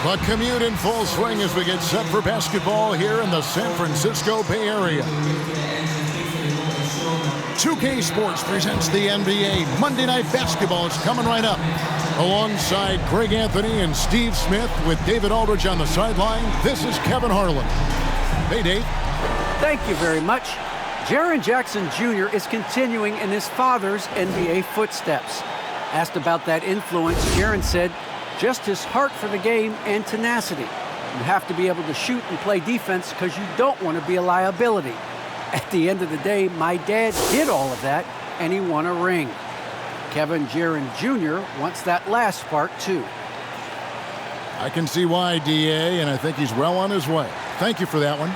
The commute in full swing as we get set for basketball here in the San Francisco Bay Area. 2K Sports presents the NBA Monday Night Basketball. It's coming right up. Alongside Greg Anthony and Steve Smith with David Aldridge on the sideline, this is Kevin Harlan. Hey, Dave. Thank you very much. Jaren Jackson Jr. is continuing in his father's NBA footsteps. Asked about that influence, Jaren said, just his heart for the game and tenacity. You have to be able to shoot and play defense because you don't want to be a liability. At the end of the day, my dad did all of that, and he won a ring. Kevin Jaren Jr. wants that last part, too. I can see why, DA, and I think he's well on his way. Thank you for that one.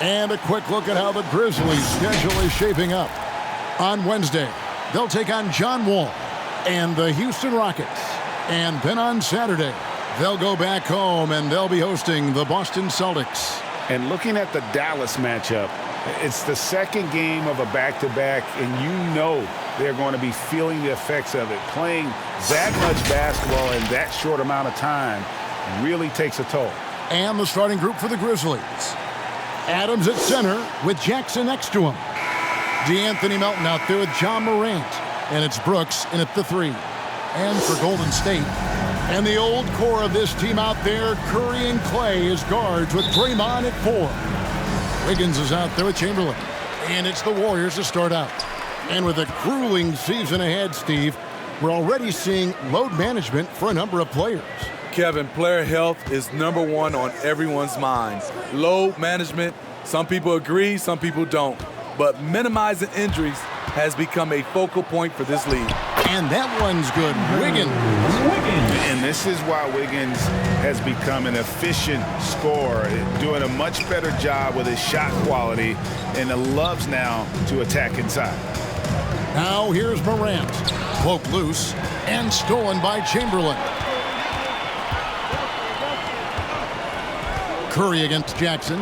And a quick look at how the Grizzlies' schedule is shaping up. On Wednesday, they'll take on John Wall and the Houston Rockets. And then on Saturday, they'll go back home and they'll be hosting the Boston Celtics. And looking at the Dallas matchup, it's the second game of a back-to-back, and you know they're going to be feeling the effects of it. Playing that much basketball in that short amount of time really takes a toll. And the starting group for the Grizzlies. Adams at center with Jackson next to him. DeAnthony Melton out there with John Morant. And it's Brooks in at the 3. And for Golden State. And the old core of this team out there, Curry and Clay as guards with Draymond at 4. Wiggins is out there with Chamberlain. And it's the Warriors to start out. And with a grueling season ahead, Steve, we're already seeing load management for a number of players. Kevin, player health is #1 on everyone's mind. Load management, some people agree, some people don't. But minimizing injuries has become a focal point for this league. And that one's good. Wiggins. And this is why Wiggins has become an efficient scorer, doing a much better job with his shot quality, and loves now to attack inside. Now here's Morant. Poked loose and stolen by Chamberlain. Curry against Jackson.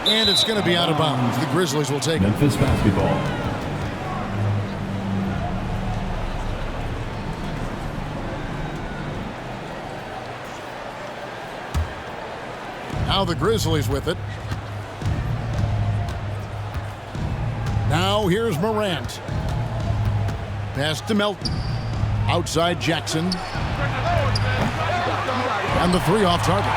And it's going to be out of bounds. The Grizzlies will take it. Memphis basketball. Now the Grizzlies with it. Now here's Morant. Pass to Melton. Outside Jackson. And the 3 off target.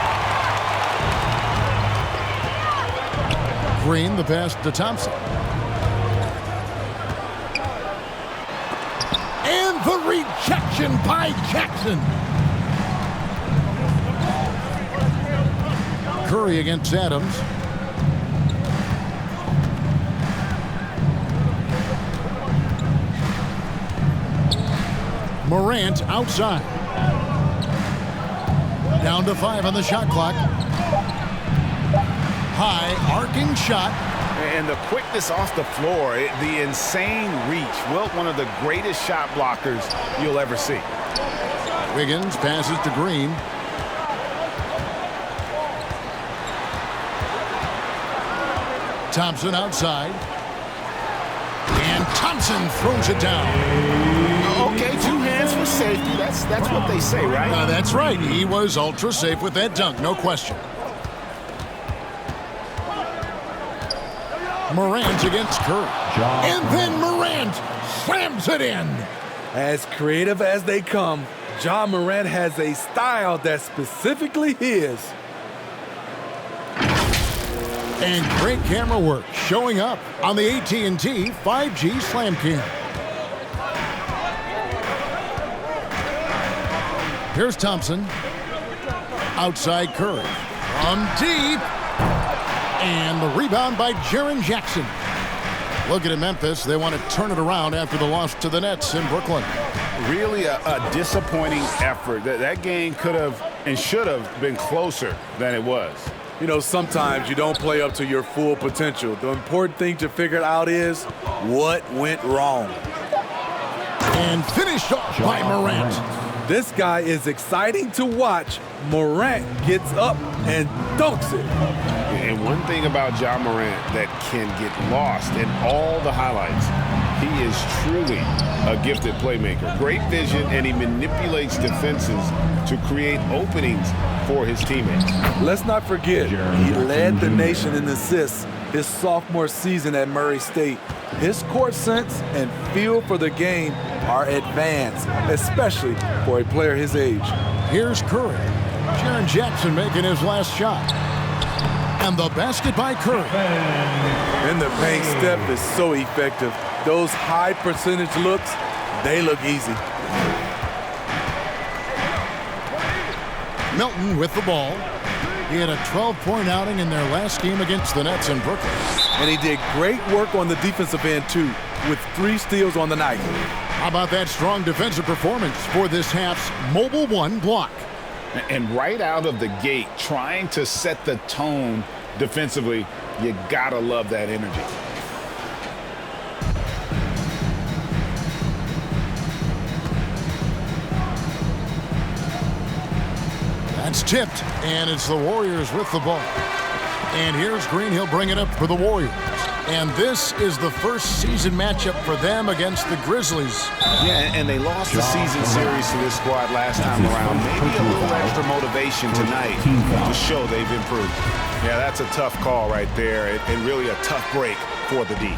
Green, the pass to Thompson. And the rejection by Jackson. Curry against Adams. Morant outside. Down to 5 on the shot clock. High arcing shot. And the quickness off the floor, the insane reach. Wilt, one of the greatest shot blockers you'll ever see. Wiggins passes to Green. Thompson outside. And Thompson throws it down. Okay, 2 hands for safety. That's what they say, right? That's right. He was ultra safe with that dunk, no question. Morant against Curry. And then Morant slams it in. As creative as they come, John Morant has a style that's specifically his. And great camera work showing up on the AT&T 5G Slam Cam. Here's Thompson. Outside Curry. From deep. And the rebound by Jaren Jackson. Looking at Memphis, they want to turn it around after the loss to the Nets in Brooklyn. Really a disappointing effort. That game could have and should have been closer than it was. You know, sometimes you don't play up to your full potential. The important thing to figure out is what went wrong. And finished off by Morant. This guy is exciting to watch. Morant gets up and dunks it. And one thing about John Morant that can get lost in all the highlights, He is truly a gifted playmaker. Great vision, and he manipulates defenses to create openings for his teammates. Let's not forget, he led the nation in assists his sophomore season at Murray State. His court sense and feel for the game are advanced, especially for a player his age. Here's Curry. Jaren Jackson making his last shot. And the basket by Curry. And the paint step is so effective. Those high percentage looks, they look easy. Milton with the ball. He had a 12-point outing in their last game against the Nets in Brooklyn. And he did great work on the defensive end, too, with 3 steals on the night. How about that strong defensive performance for this half's Mobile One block? And right out of the gate, trying to set the tone defensively, you gotta love that energy. That's tipped, and it's the Warriors with the ball. And here's Green. He'll bring it up for the Warriors. And this is the first season matchup for them against the Grizzlies. Yeah, and they lost the season series to this squad last time around. Maybe a little extra motivation tonight to show they've improved. Yeah, that's a tough call right there, and really a tough break for the D.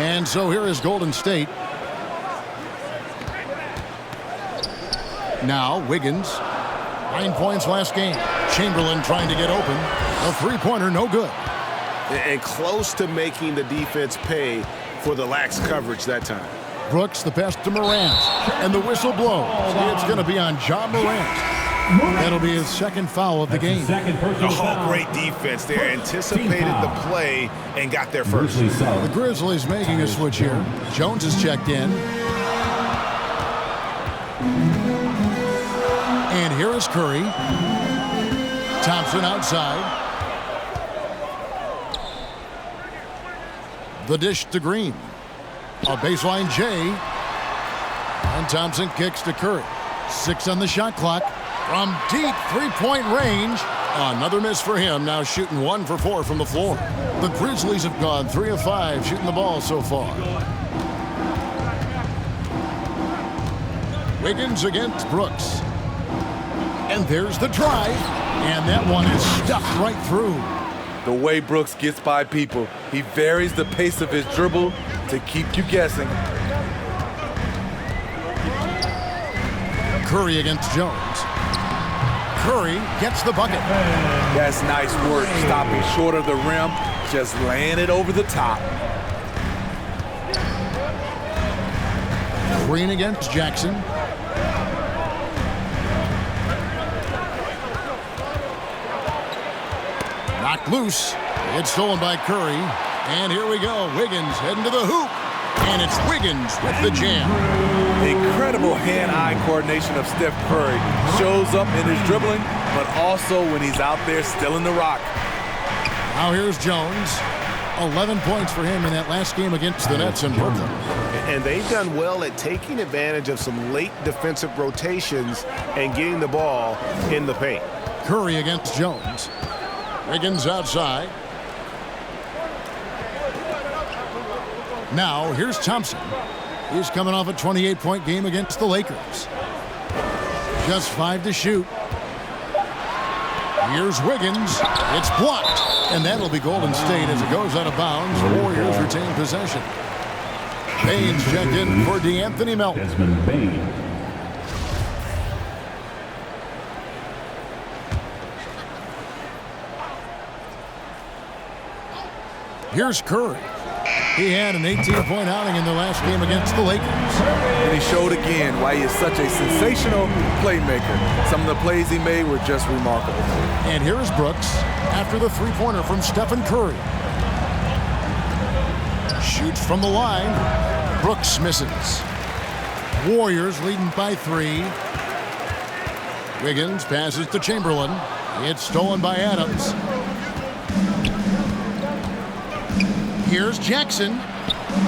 And so here is Golden State. Now Wiggins, 9 points last game. Chamberlain trying to get open. A three-pointer, no good. And close to making the defense pay for the lax coverage that time. Brooks, the pass to Morant. And the whistle blows. It's going to be on Ja Morant. That'll be his second foul of the game. Oh, great defense there. Anticipated the play and got there first. The Grizzlies making a switch here. Jones is checked in. And here is Curry. Thompson outside. The dish to Green. A baseline J. And Thompson kicks to Curry. 6 on the shot clock. From deep three-point range. Another miss for him. Now shooting 1 for 4 from the floor. The Grizzlies have gone 3 of 5 shooting the ball so far. Wiggins against Brooks. And there's the drive. And that one is stuffed right through. The way Brooks gets by people, he varies the pace of his dribble to keep you guessing. Curry against Jones. Curry gets the bucket. That's nice work, stopping short of the rim, just laying it over the top. Green against Jackson. Knocked loose. It's stolen by Curry. And here we go. Wiggins heading to the hoop. And it's Wiggins with the jam. Incredible hand-eye coordination of Steph Curry. Shows up in his dribbling, but also when he's out there stealing the rock. Now here's Jones. 11 points for him in that last game against the Nets in Brooklyn. And they've done well at taking advantage of some late defensive rotations and getting the ball in the paint. Curry against Jones. Wiggins outside. Now, here's Thompson. He's coming off a 28-point game against the Lakers. Just 5 to shoot. Here's Wiggins. It's blocked. And that'll be Golden State as it goes out of bounds. Warriors retain possession. Baines checked in for DeAnthony Melton. Desmond Bain. Here's Curry. He had an 18-point outing in the last game against the Lakers. And he showed again why he is such a sensational playmaker. Some of the plays he made were just remarkable. And here is Brooks after the three-pointer from Stephen Curry. Shoots from the line. Brooks misses. Warriors leading by 3. Wiggins passes to Chamberlain. It's stolen by Adams. Here's Jackson.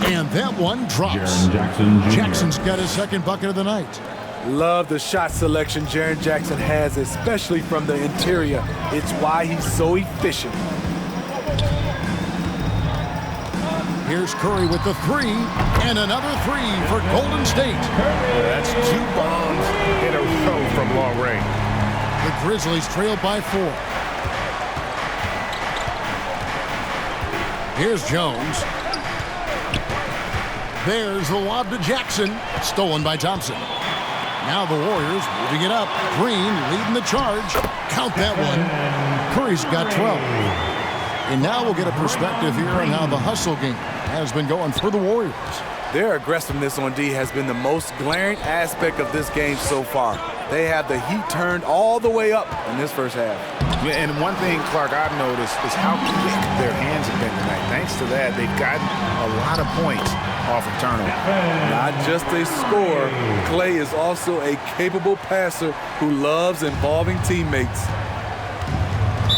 And that one drops. Jackson's got his second bucket of the night. Love the shot selection Jaren Jackson has, especially from the interior. It's why he's so efficient. Here's Curry with the three, and another three for Golden State. That's 2 bombs in a row from long range. The Grizzlies trail by 4. Here's Jones. There's the lob to Jackson, stolen by Thompson. Now the Warriors moving it up. Green leading the charge. Count that one. Curry's got 12. And now we'll get a perspective here on how the hustle game has been going for the Warriors. Their aggressiveness on D has been the most glaring aspect of this game so far. They have the heat turned all the way up in this first half. Yeah, and one thing, Clark, I've noticed is how quick their hands have been tonight. Thanks to that, they've gotten a lot of points off of turnover. Not just a scorer, Klay is also a capable passer who loves involving teammates.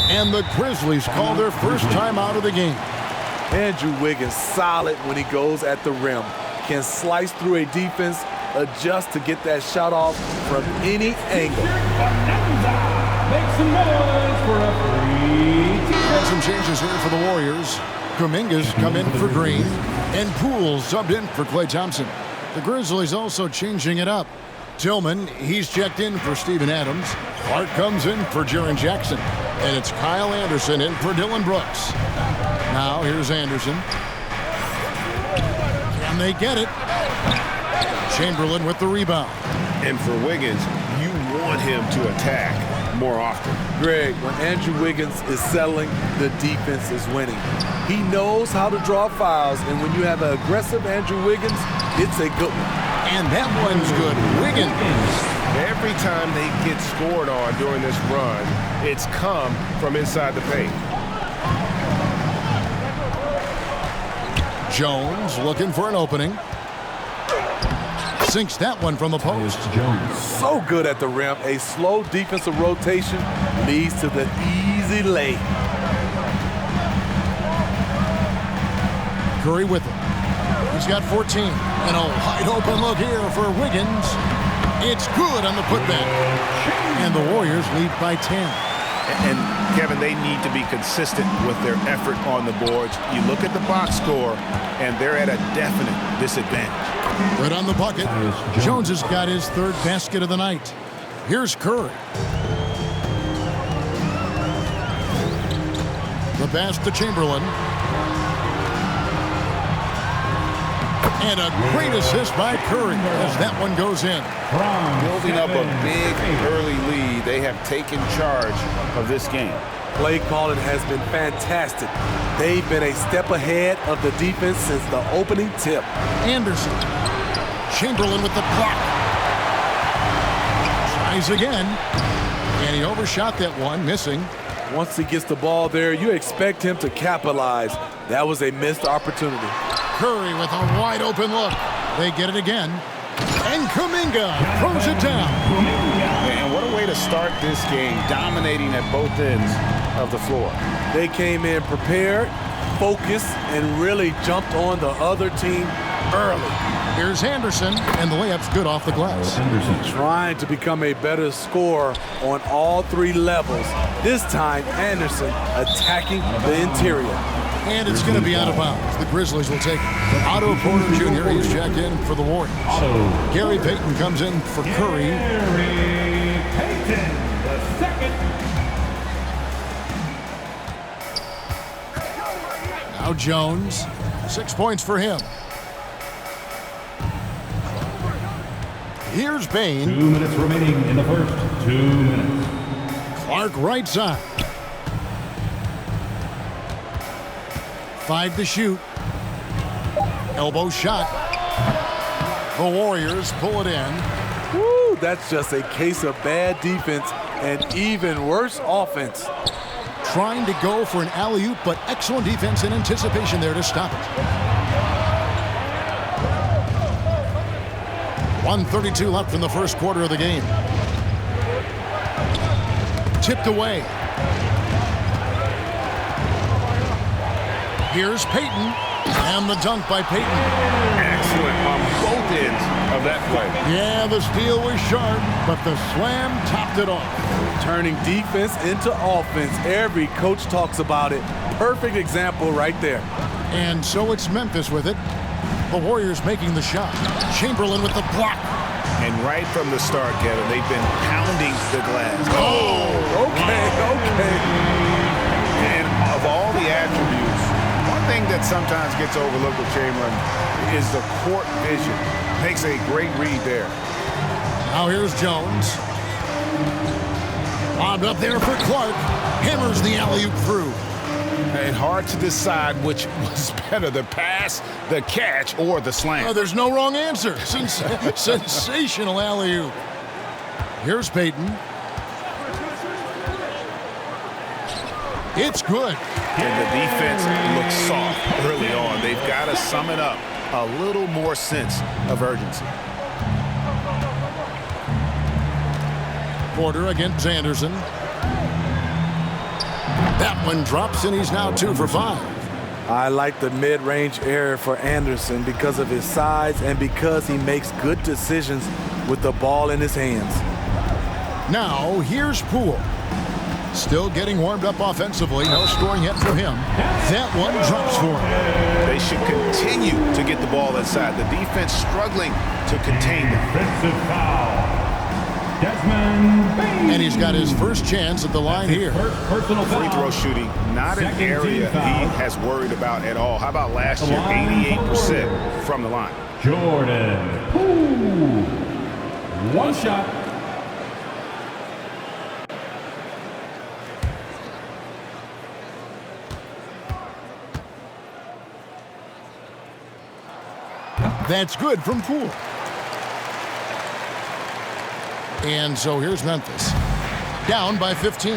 And the Grizzlies call their first time out of the game. Andrew Wiggins solid when he goes at the rim. Can slice through a defense, adjust to get that shot off from any angle. Make some noise for a free. And some changes here for the Warriors. Kuminga's come in for Green, and Poole subbed in for Klay Thompson. The Grizzlies also changing it up. Tillman, he's checked in for Steven Adams. Clark comes in for Jaren Jackson. And it's Kyle Anderson in for Dylan Brooks. Now here's Anderson. Can they get it? Chamberlain with the rebound. And for Wiggins, you want him to attack more often. Greg, when Andrew Wiggins is settling, the defense is winning. He knows how to draw fouls, and when you have an aggressive Andrew Wiggins, it's a good one. And that one's good. Wiggins. Every time they get scored on during this run, it's come from inside the paint. Jones looking for an opening. Sinks that one from the post. So good at the rim. A slow defensive rotation leads to the easy lay. Curry with it. He's got 14. And a wide open look here for Wiggins. It's good on the putback. And the Warriors lead by 10. And Kevin, they need to be consistent with their effort on the boards. You look at the box score, and they're at a definite disadvantage. Right on the bucket. Jones has got his third basket of the night. Here's Curry. The pass to Chamberlain. And a great assist by Curry as that one goes in. Building up a big early lead, they have taken charge of this game. Play calling has been fantastic. They've been a step ahead of the defense since the opening tip. Anderson. Chamberlain with the block. Tries again. And he overshot that one, missing. Once he gets the ball there, you expect him to capitalize. That was a missed opportunity. Curry with a wide open look. They get it again. And Kuminga throws it down. And what a way to start this game, dominating at both ends of the floor. They came in prepared, focused, and really jumped on the other team early. Here's Anderson, and the layup's good off the glass. Trying to become a better scorer on all three levels. This time, Anderson attacking the interior. And it's going to be out of bounds. The Grizzlies will take it. Otto Porter Jr. He's checked in for the Warriors. Gary Payton comes in for Curry. Gary Payton, the second. Now Jones. 6 points for him. Here's Bain. 2 minutes remaining in the first. 2 minutes. Clark right side. 5 to shoot. Elbow shot. The Warriors pull it in. Woo, that's just a case of bad defense and even worse offense. Trying to go for an alley-oop, but excellent defense and anticipation there to stop it. 1:32 left in the first quarter of the game. Tipped away. Here's Payton, and the dunk by Payton. Excellent on both ends of that play. Yeah, the steal was sharp, but the slam topped it off. Turning defense into offense. Every coach talks about it. Perfect example right there. And so it's Memphis with it. The Warriors making the shot. Chamberlain with the block. And right from the start, Kevin, they've been pounding the glass. Okay. And of all the attributes, one thing that sometimes gets overlooked with Chamberlain is the court vision. Makes a great read there. Now here's Jones. Bobbed up there for Clark. Hammers the alley-oop through. And hard to decide which was better, the pass, the catch, or the slam. Oh, there's no wrong answer. Sensational alley-oop. Here's Payton. It's good. And the defense looks soft early on. They've got to sum it up. A little more sense of urgency. Porter against Anderson. That one drops, and he's now 2 for 5. I like the mid-range area for Anderson because of his size and because he makes good decisions with the ball in his hands. Now, here's Poole. Still getting warmed up offensively. No scoring yet for him. That one drops for him. They should continue to get the ball inside. The defense struggling to contain them. Defensive foul. Desmond Bain. And he's got his first chance at the line here. First personal foul. Free throw shooting, not an Second area team foul. he has worried about at all. How about last year, 88% from the line? Jordan Poole. One shot. That's good from Poole. And so here's Memphis. Down by 15.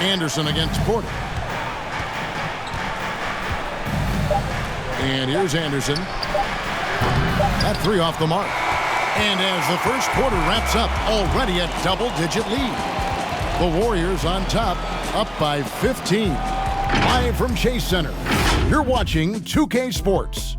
Anderson against Porter. And here's Anderson. That 3 off the mark. And as the first quarter wraps up, already a double-digit lead. The Warriors on top, up by 15. Live from Chase Center, you're watching 2K Sports.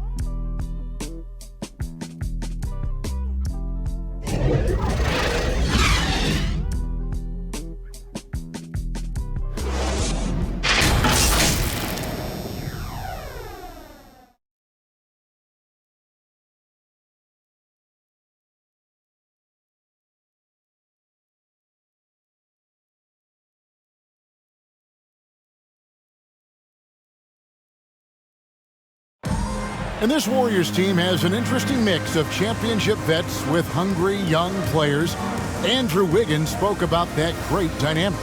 And this Warriors team has an interesting mix of championship vets with hungry young players. Andrew Wiggins spoke about that great dynamic.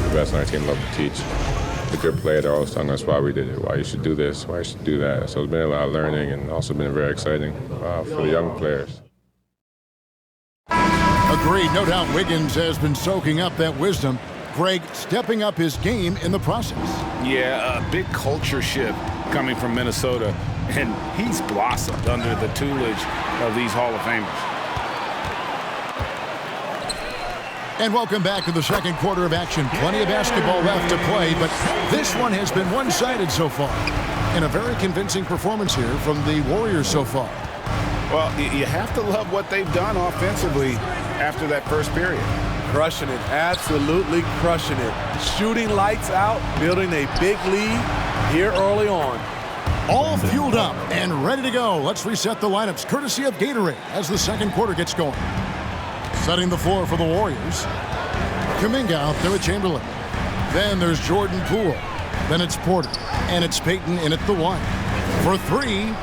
The best on our team love to teach. The good players are always telling us why we did it, why you should do this, why you should do that. So it's been a lot of learning and also been very exciting for the young players. Agreed. No doubt Wiggins has been soaking up that wisdom. Greg stepping up his game in the process. Yeah, a big culture shift coming from Minnesota, and he's blossomed under the tutelage of these Hall of Famers. And welcome back to the second quarter of action. Plenty of basketball left to play, but this one has been one-sided so far. And a very convincing performance here from the Warriors so far. Well, you have to love what they've done offensively after that first period. Crushing it, absolutely crushing it. Shooting lights out, building a big lead here early on. All fueled up and ready to go. Let's reset the lineups courtesy of Gatorade as the second quarter gets going. Setting the floor for the Warriors. Kuminga out there with Chamberlain. Then there's Jordan Poole. Then it's Porter. And it's Payton in at the 1. For 3,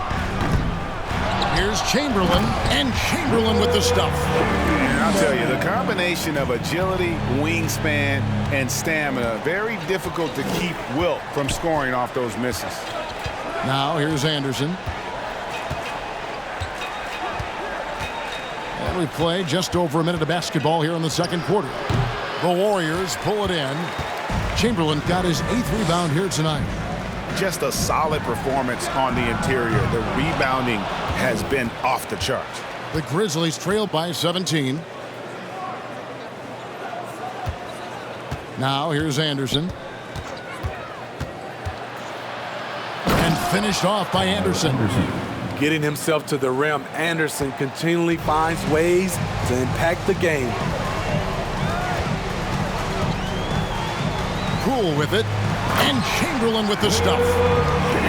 here's Chamberlain. And Chamberlain with the stuff. And I'll tell you, the combination of agility, wingspan, and stamina, very difficult to keep Wilt from scoring off those misses. Now here's Anderson. And we play just over a minute of basketball here in the second quarter. The Warriors pull it in. Chamberlain got his 8th rebound here tonight. Just a solid performance on the interior. The rebounding has been off the charts. The Grizzlies trail by 17. Now here's Anderson. And finished off by Anderson. Getting himself to the rim, Anderson continually finds ways to impact the game. cool with it. And Chamberlain with the stuff.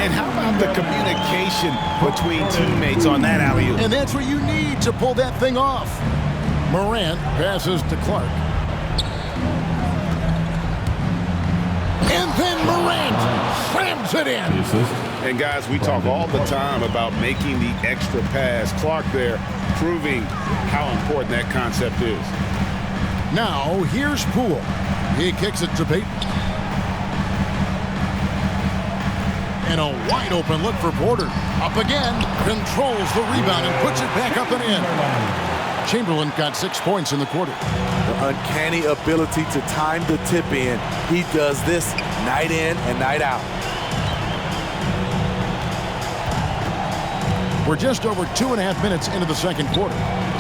And how about the communication between teammates on that alley-oop? And that's what you need to pull that thing off. Morant passes to Clark. And then Morant slams it in. And guys, we talk all the time about making the extra pass. Clark there proving how important that concept is. Now, here's Poole. He kicks it to Payton. And a wide open look for Porter. Up again, controls the rebound and puts it back up and in. Chamberlain got 6 points in the quarter. The uncanny ability to time the tip in. He does this night in and night out. We're just over 2.5 minutes into the second quarter.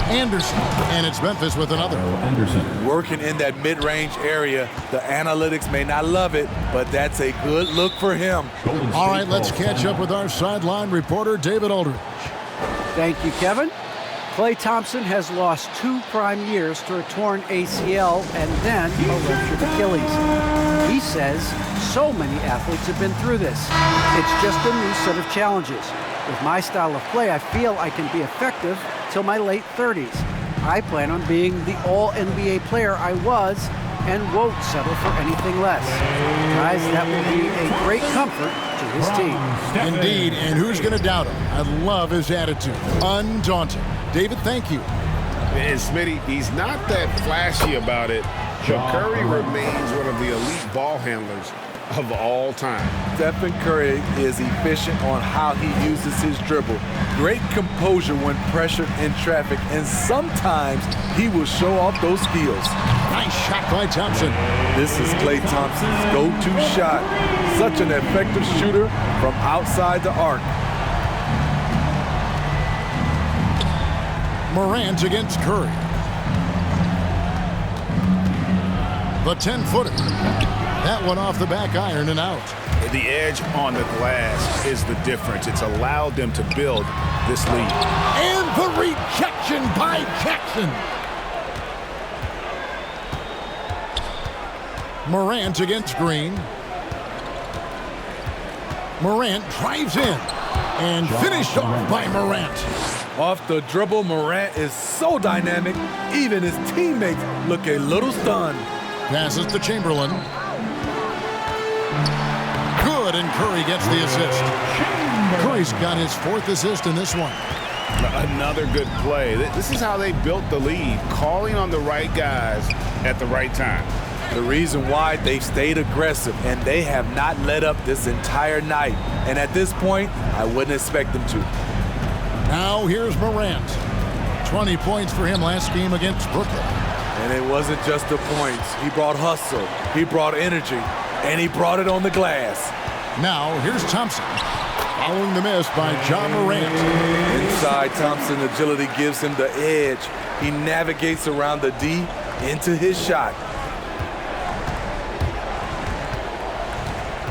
Anderson, and it's Memphis with another. Anderson. Working in that mid-range area. The analytics may not love it, but that's a good look for him. All right, let's catch up with our sideline reporter, David Aldridge. Thank you, Kevin. Klay Thompson has lost 2 prime years to a torn ACL and then a ruptured Achilles. He says so many athletes have been through this. It's just a new set of challenges. With my style of play, I feel I can be effective till my late 30s. I plan on being the all-NBA player I was and won't settle for anything less. Guys, that will be a great comfort to his team. Indeed, and who's going to doubt him? I love his attitude. Undaunted. David, thank you. And Smitty, he's not that flashy about it, but Curry remains one of the elite ball handlers of all time. Stephen Curry is efficient on how he uses his dribble. Great composure when pressured in traffic, and sometimes he will show off those skills. Nice shot by Thompson. This is Klay Thompson's go-to shot. Such an effective shooter from outside the arc. Morant against Curry. The 10-footer. That one off the back iron and out. The edge on the glass is the difference. It's allowed them to build this lead. And the rejection by Jackson. Morant against Green. Morant drives in and finished off by Morant. Off the dribble, Morant is so dynamic, even his teammates look a little stunned. Passes to Chamberlain. Good, and Curry gets the assist. Curry's got his 4th assist in this one. Another good play. This is how they built the lead, calling on the right guys at the right time. The reason why they've stayed aggressive, and they have not let up this entire night. And at this point, I wouldn't expect them to. Now here's Morant. 20 points for him last game against Brooklyn. And it wasn't just the points. He brought hustle, he brought energy, and he brought it on the glass. Now here's Thompson. Following the miss by John Morant. Inside, Thompson agility gives him the edge. He navigates around the D into his shot.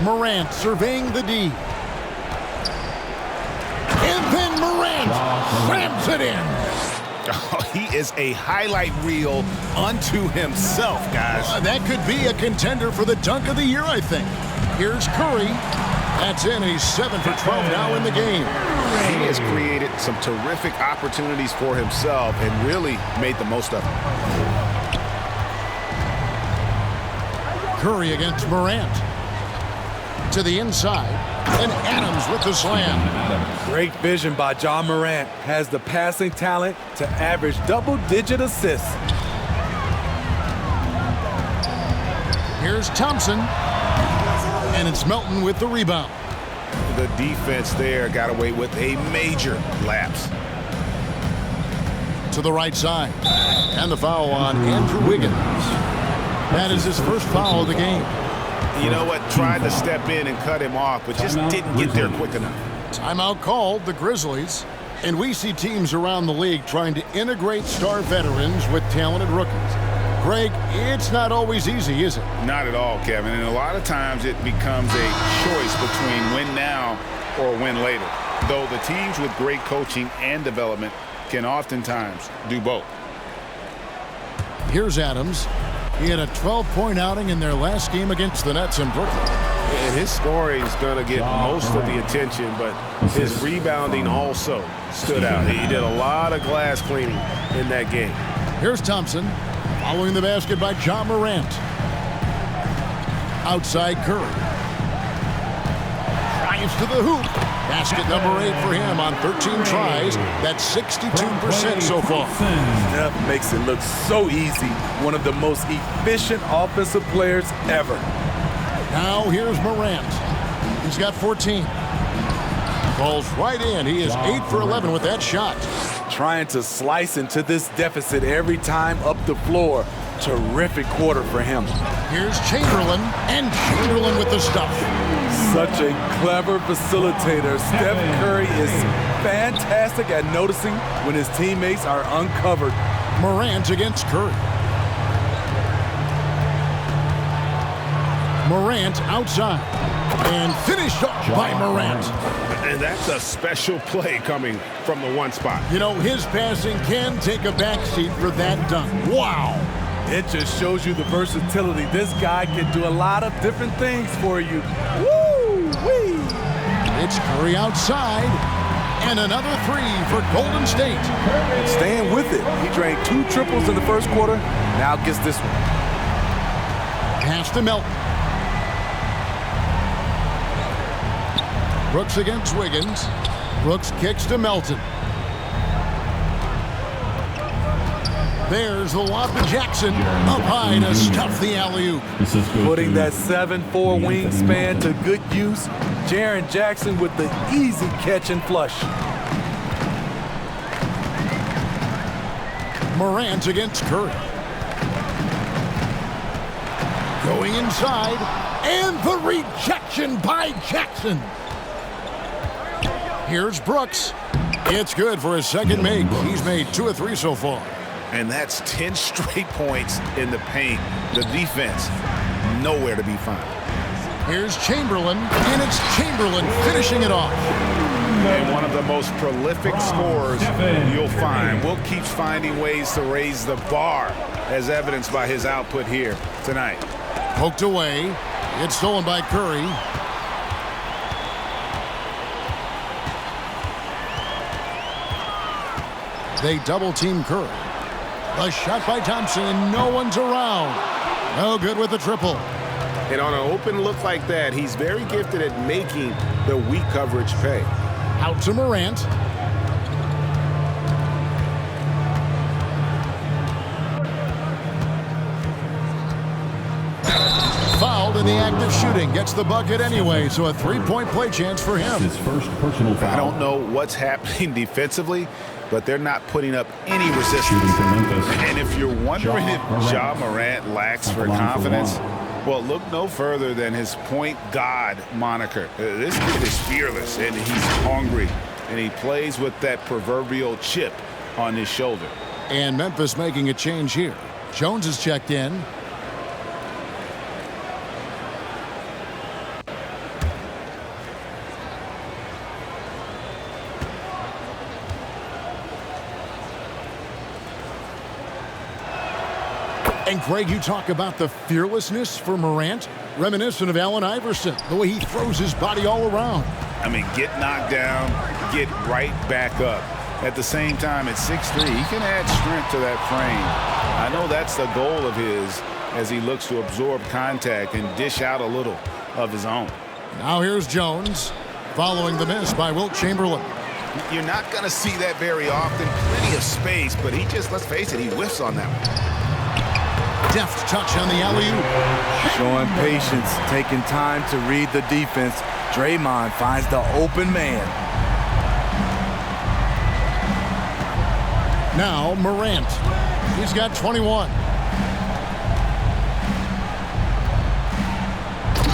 Morant surveying the D. And then Morant slams it in. Oh, he is a highlight reel unto himself, guys. That could be a contender for the dunk of the year, I think. Here's Curry. That's in. He's 7 for 12 now in the game. He has created some terrific opportunities for himself and really made the most of them. Curry against Morant. To the inside, and Adams with the slam. Great vision by John Morant. Has the passing talent to average double-digit assists. Here's Thompson, and it's Melton with the rebound. The defense there got away with a major lapse. To the right side, and the foul on Andrew Wiggins. That is his first foul of the game. You know what? Tried to step in and cut him off, but just didn't get there quick enough. Timeout called, the Grizzlies. And we see teams around the league trying to integrate star veterans with talented rookies. Greg, it's not always easy, is it? Not at all, Kevin. And a lot of times it becomes a choice between win now or win later. Though the teams with great coaching and development can oftentimes do both. Here's Adams. He had a 12-point outing in their last game against the Nets in Brooklyn. And his scoring is going to get most of the attention, but his rebounding also stood out. He did a lot of glass cleaning in that game. Here's Thompson, following the basket by Ja Morant. Outside Curry. Drives to the hoop. Basket number 8 for him on 13 tries. That's 62% so far. Steph makes it look so easy. One of the most efficient offensive players ever. Now here's Morant. He's got 14. Falls right in. He is 8 for 11 with that shot. Trying to slice into this deficit every time up the floor. Terrific quarter for him. Here's Chamberlain, and Chamberlain with the stuff. Such a clever facilitator. Steph Curry is fantastic at noticing when his teammates are uncovered. Morant against Curry. Morant outside. And finished off by Morant. And that's a special play coming from the one spot. You know, his passing can take a backseat for that dunk. Wow. It just shows you the versatility. This guy can do a lot of different things for you. Woo-wee! It's Curry outside. And another 3 for Golden State. And staying with it. He drained 2 triples in the first quarter. Now gets this one. Pass to Melton. Brooks against Wiggins. Brooks kicks to Melton. There's the lob to Jackson. Up high to stuff the alley-oop. Putting that 7'4" wingspan to good use. Jaren Jackson with the easy catch and flush. Morant against Curry. Going inside. And the rejection by Jackson. Here's Brooks. It's good for his second make. He's made 2 of 3 so far. And that's 10 straight points in the paint. The defense, nowhere to be found. Here's Chamberlain, and it's Chamberlain finishing it off. And one of the most prolific scorers you'll find. Will keeps finding ways to raise the bar, as evidenced by his output here tonight. Poked away. It's stolen by Curry. They double-team Curry. A shot by Thompson, and no one's around. No good with the triple. And on an open look like that, he's very gifted at making the weak coverage pay. Out to Morant. Fouled in the act of shooting. Gets the bucket anyway, so a 3-point play chance for him. His first personal foul. I don't know what's happening defensively, but they're not putting up any resistance. Shooting for Memphis. And if you're wondering if Ja Morant lacks for confidence, well, look no further than his point god moniker. This kid is fearless, and he's hungry, and he plays with that proverbial chip on his shoulder. And Memphis making a change here. Jones is checked in. And Greg, you talk about the fearlessness for Morant, reminiscent of Allen Iverson, the way he throws his body all around. I mean, get knocked down, get right back up. At the same time, at 6'3", he can add strength to that frame. I know that's the goal of his as he looks to absorb contact and dish out a little of his own. Now here's Jones, following the miss by Wilt Chamberlain. You're not going to see that very often. Plenty of space, but he just, let's face it, he whiffs on that one. Deft touch on the alley-oop. Showing patience, taking time to read the defense. Draymond finds the open man. Now Morant. He's got 21.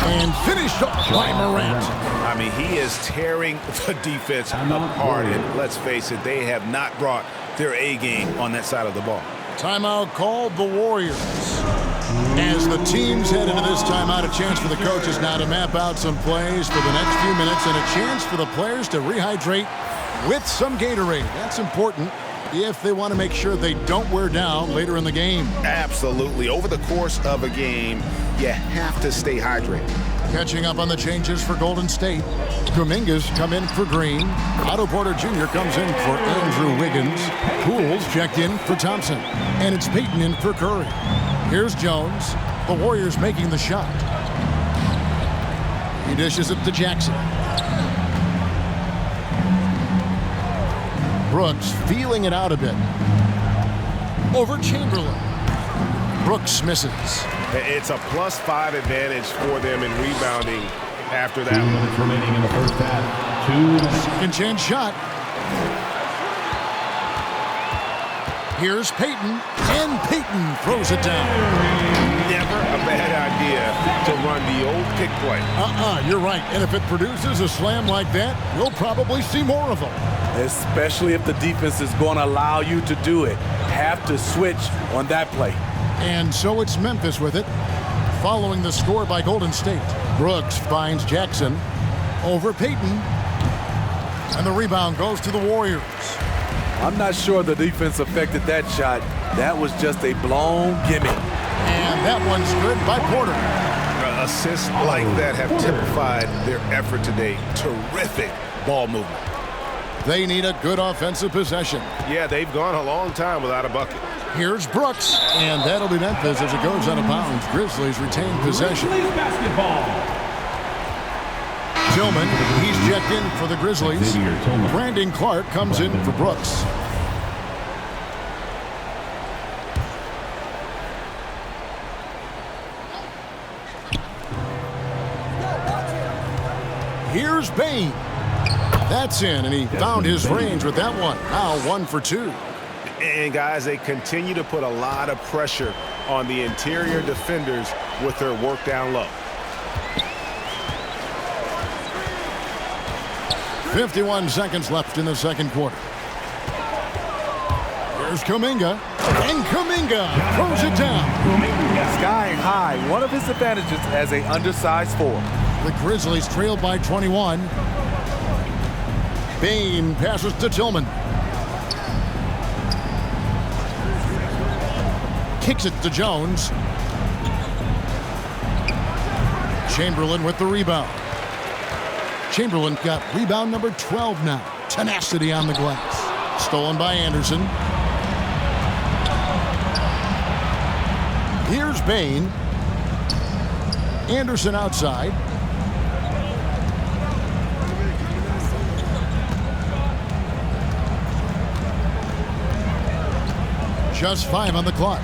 And finished off by Morant. I mean, he is tearing the defense apart. And let's face it, they have not brought their A game on that side of the ball. Timeout called the Warriors. As the teams head into this timeout, a chance for the coaches now to map out some plays for the next few minutes and a chance for the players to rehydrate with some Gatorade. That's important if they want to make sure they don't wear down later in the game. Absolutely. Over the course of a game, you have to stay hydrated. Catching up on the changes for Golden State. Kuminga's come in for Green. Otto Porter Jr. comes in for Andrew Wiggins. Poole's checked in for Thompson. And it's Payton in for Curry. Here's Jones. The Warriors making the shot. He dishes it to Jackson. Brooks feeling it out a bit. Over Chamberlain. Brooks misses. It's a +5 advantage for them in rebounding after that. 2 minutes remaining in the first half. 2 minutes. Second chance shot. Here's Payton, and Payton throws it down. Never a bad idea to run the old pick play. You're right. And if it produces a slam like that, we'll probably see more of them. Especially if the defense is going to allow you to do it. Have to switch on that play. And so it's Memphis with it, following the score by Golden State. Brooks finds Jackson over Payton, and the rebound goes to the Warriors. I'm not sure the defense affected that shot. That was just a blown gimme. And that one's good by Porter. Assists like that have typified their effort today. Terrific ball movement. They need a good offensive possession. Yeah, they've gone a long time without a bucket. Here's Brooks, and that'll be Memphis as it goes out of bounds. Grizzlies retain possession. Grizzlies basketball. Tillman, he's checked in for the Grizzlies. Tillman. Brandon Clark comes in for Brooks. Here's Bain. That's in, and he found his range with that one. Now 1 for 2. And guys, they continue to put a lot of pressure on the interior defenders with their work down low. 51 seconds left in the second quarter. Here's Kuminga, and Kuminga throws it down. Sky high, one of his advantages as an undersized forward. The Grizzlies trail by 21. Bain passes to Tillman. Kicks it to Jones. Chamberlain with the rebound. Chamberlain got rebound number 12 now. Tenacity on the glass. Stolen by Anderson. Here's Bain. Anderson outside. Just 5 on the clock.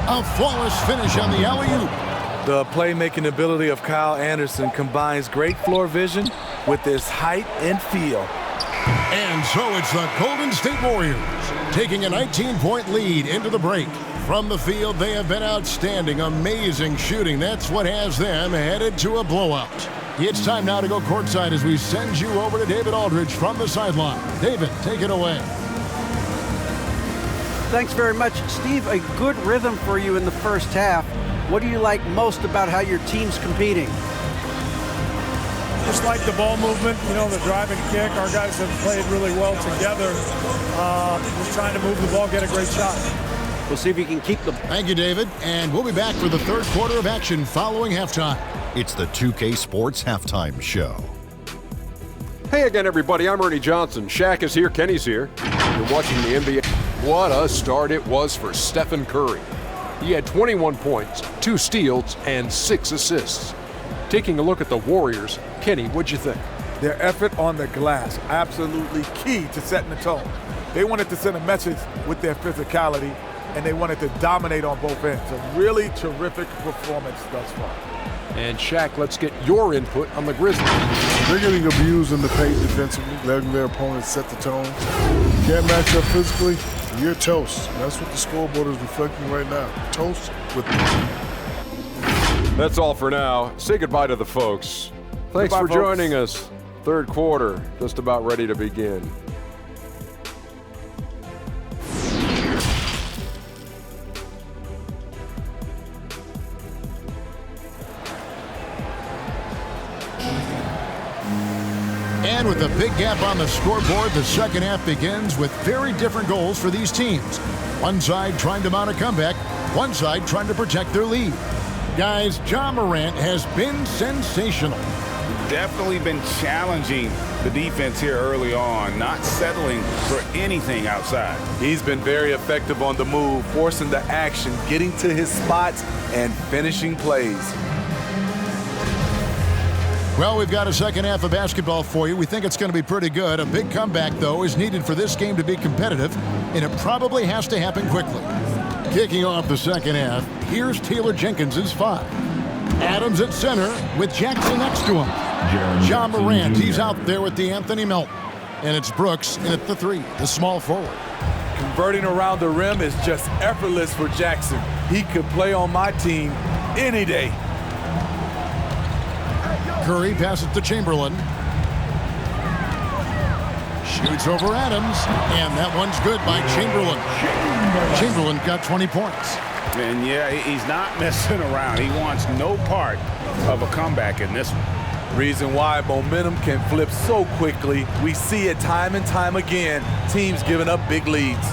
A flawless finish on the alley-oop. The playmaking ability of Kyle Anderson combines great floor vision with his height and feel. And so it's the Golden State Warriors taking a 19-point lead into the break. From the field, they have been outstanding, amazing shooting. That's what has them headed to a blowout. It's time now to go courtside as we send you over to David Aldridge from the sideline. David, take it away. Thanks very much, Steve. A good rhythm for you in the first half. What do you like most about how your team's competing? Just like the ball movement, the drive and kick. Our guys have played really well together. Just trying to move the ball, get a great shot. We'll see if you can keep them. Thank you, David. And we'll be back for the third quarter of action following halftime. It's the 2K Sports Halftime Show. Hey again, everybody. I'm Ernie Johnson. Shaq is here. Kenny's here. You're watching the NBA. What a start it was for Stephen Curry. He had 21 points, 2 steals, and 6 assists. Taking a look at the Warriors, Kenny, what'd you think? Their effort on the glass, absolutely key to setting the tone. They wanted to send a message with their physicality, and they wanted to dominate on both ends. A really terrific performance thus far. And Shaq, let's get your input on the Grizzlies. They're getting abused in the paint defensively, letting their opponents set the tone. Can't match up physically, you're toast. That's what the scoreboard is reflecting right now. Toast with That's all for now. Say goodbye to the folks. Thanks Goodbye, for folks. joining us. Third quarter, just about ready to begin. And with a big gap on the scoreboard, the second half begins with very different goals for these teams. One side trying to mount a comeback, one side trying to protect their lead. Guys, Ja Morant has been sensational. Definitely been challenging the defense here early on, not settling for anything outside. He's been very effective on the move, forcing the action, getting to his spots, and finishing plays. Well, we've got a second half of basketball for you. We think it's going to be pretty good. A big comeback, though, is needed for this game to be competitive, and it probably has to happen quickly. Kicking off the second half, here's Taylor Jenkins' 5. Adams at center with Jackson next to him. Ja Morant, he's out there with Anthony Melton. And it's Brooks in at the 3, the small forward. Converting around the rim is just effortless for Jackson. He could play on my team any day. Curry passes to Chamberlain. Shoots over Adams, and that one's good by Chamberlain. Chamberlain got 20 points. And yeah, he's not messing around. He wants no part of a comeback in this one. Reason why momentum can flip so quickly. We see it time and time again. Teams giving up big leads.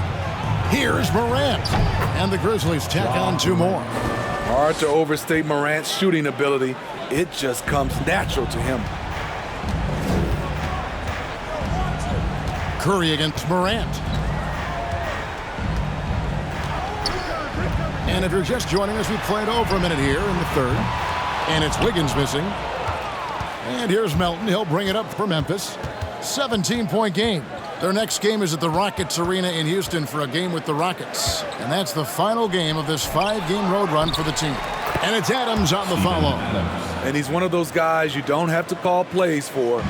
Here's Morant. And the Grizzlies tack on 2 more. Hard to overstate Morant's shooting ability. It just comes natural to him. Curry against Morant. And if you're just joining us, we played over a minute here in the third. And it's Wiggins missing. And here's Melton. He'll bring it up for Memphis. 17-point game. Their next game is at the Rockets Arena in Houston for a game with the Rockets. And that's the final game of this 5-game road run for the team. And it's Adams on the follow. And he's one of those guys you don't have to call plays for.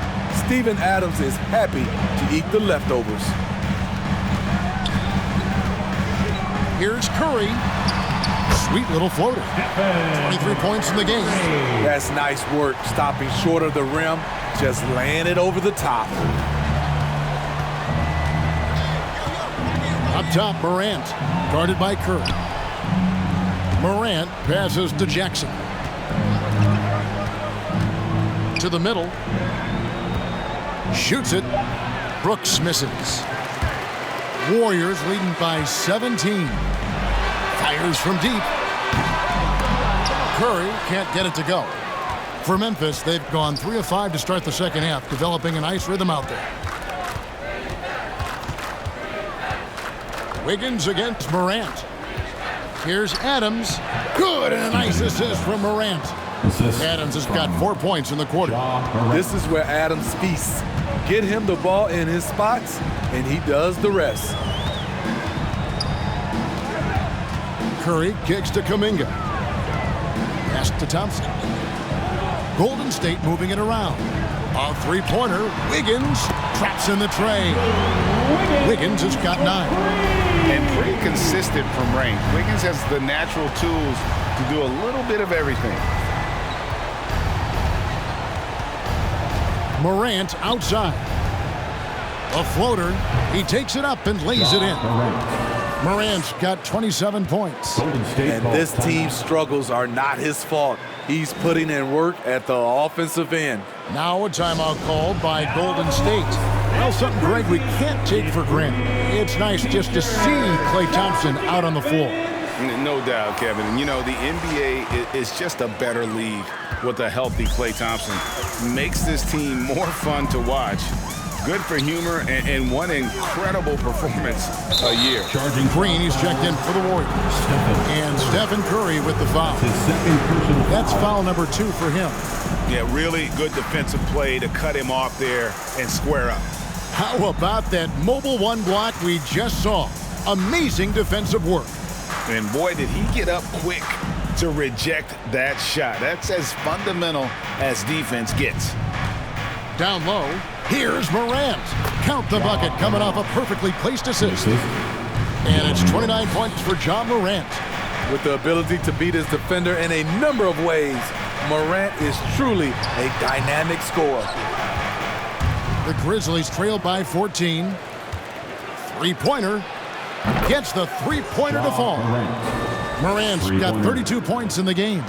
Steven Adams is happy to eat the leftovers. Here's Curry. Sweet little floater. 23 points in the game. That's nice work, stopping short of the rim, just laying it over the top. Up top, Morant, guarded by Curry. Morant passes to Jackson. To the middle. Shoots it. Brooks misses. Warriors leading by 17. Fires from deep. Curry can't get it to go. For Memphis, they've gone 3 of 5 to start the second half, developing a nice rhythm out there. Wiggins against Morant. Here's Adams. Good, and a nice assist from Morant. Adams has got 4 points in the quarter. This is where Adams feasts. Get him the ball in his spots, and he does the rest. Curry kicks to Kuminga. Pass to Thompson. Golden State moving it around. A three-pointer. Wiggins traps in the tray. Wiggins has got 9. And pretty consistent from range. Wiggins has the natural tools to do a little bit of everything. Morant outside. A floater. He takes it up and lays it in. Morant's got 27 points. And this team's struggles are not his fault. He's putting in work at the offensive end. Now a timeout called by Golden State. Well, something, Greg, we can't take for granted. It's nice just to see Klay Thompson out on the floor. No doubt, Kevin. And you know, the NBA is just a better league with a healthy Klay Thompson. Makes this team more fun to watch. Good for humor and one incredible performance a year. Charging Green, he's checked in for the Warriors. And Stephen Curry with the foul. That's foul number 2 for him. Yeah, really good defensive play to cut him off there and square up. How about that mobile 1 block we just saw? Amazing defensive work. And boy, did he get up quick to reject that shot. That's as fundamental as defense gets. Down low, here's Morant. Count the bucket coming off a perfectly placed assist. And it's 29 points for Ja Morant. With the ability to beat his defender in a number of ways, Morant is truly a dynamic scorer. The Grizzlies trail by 14. Three-pointer. Gets the three-pointer to fall. Morant's got 32 points in the game.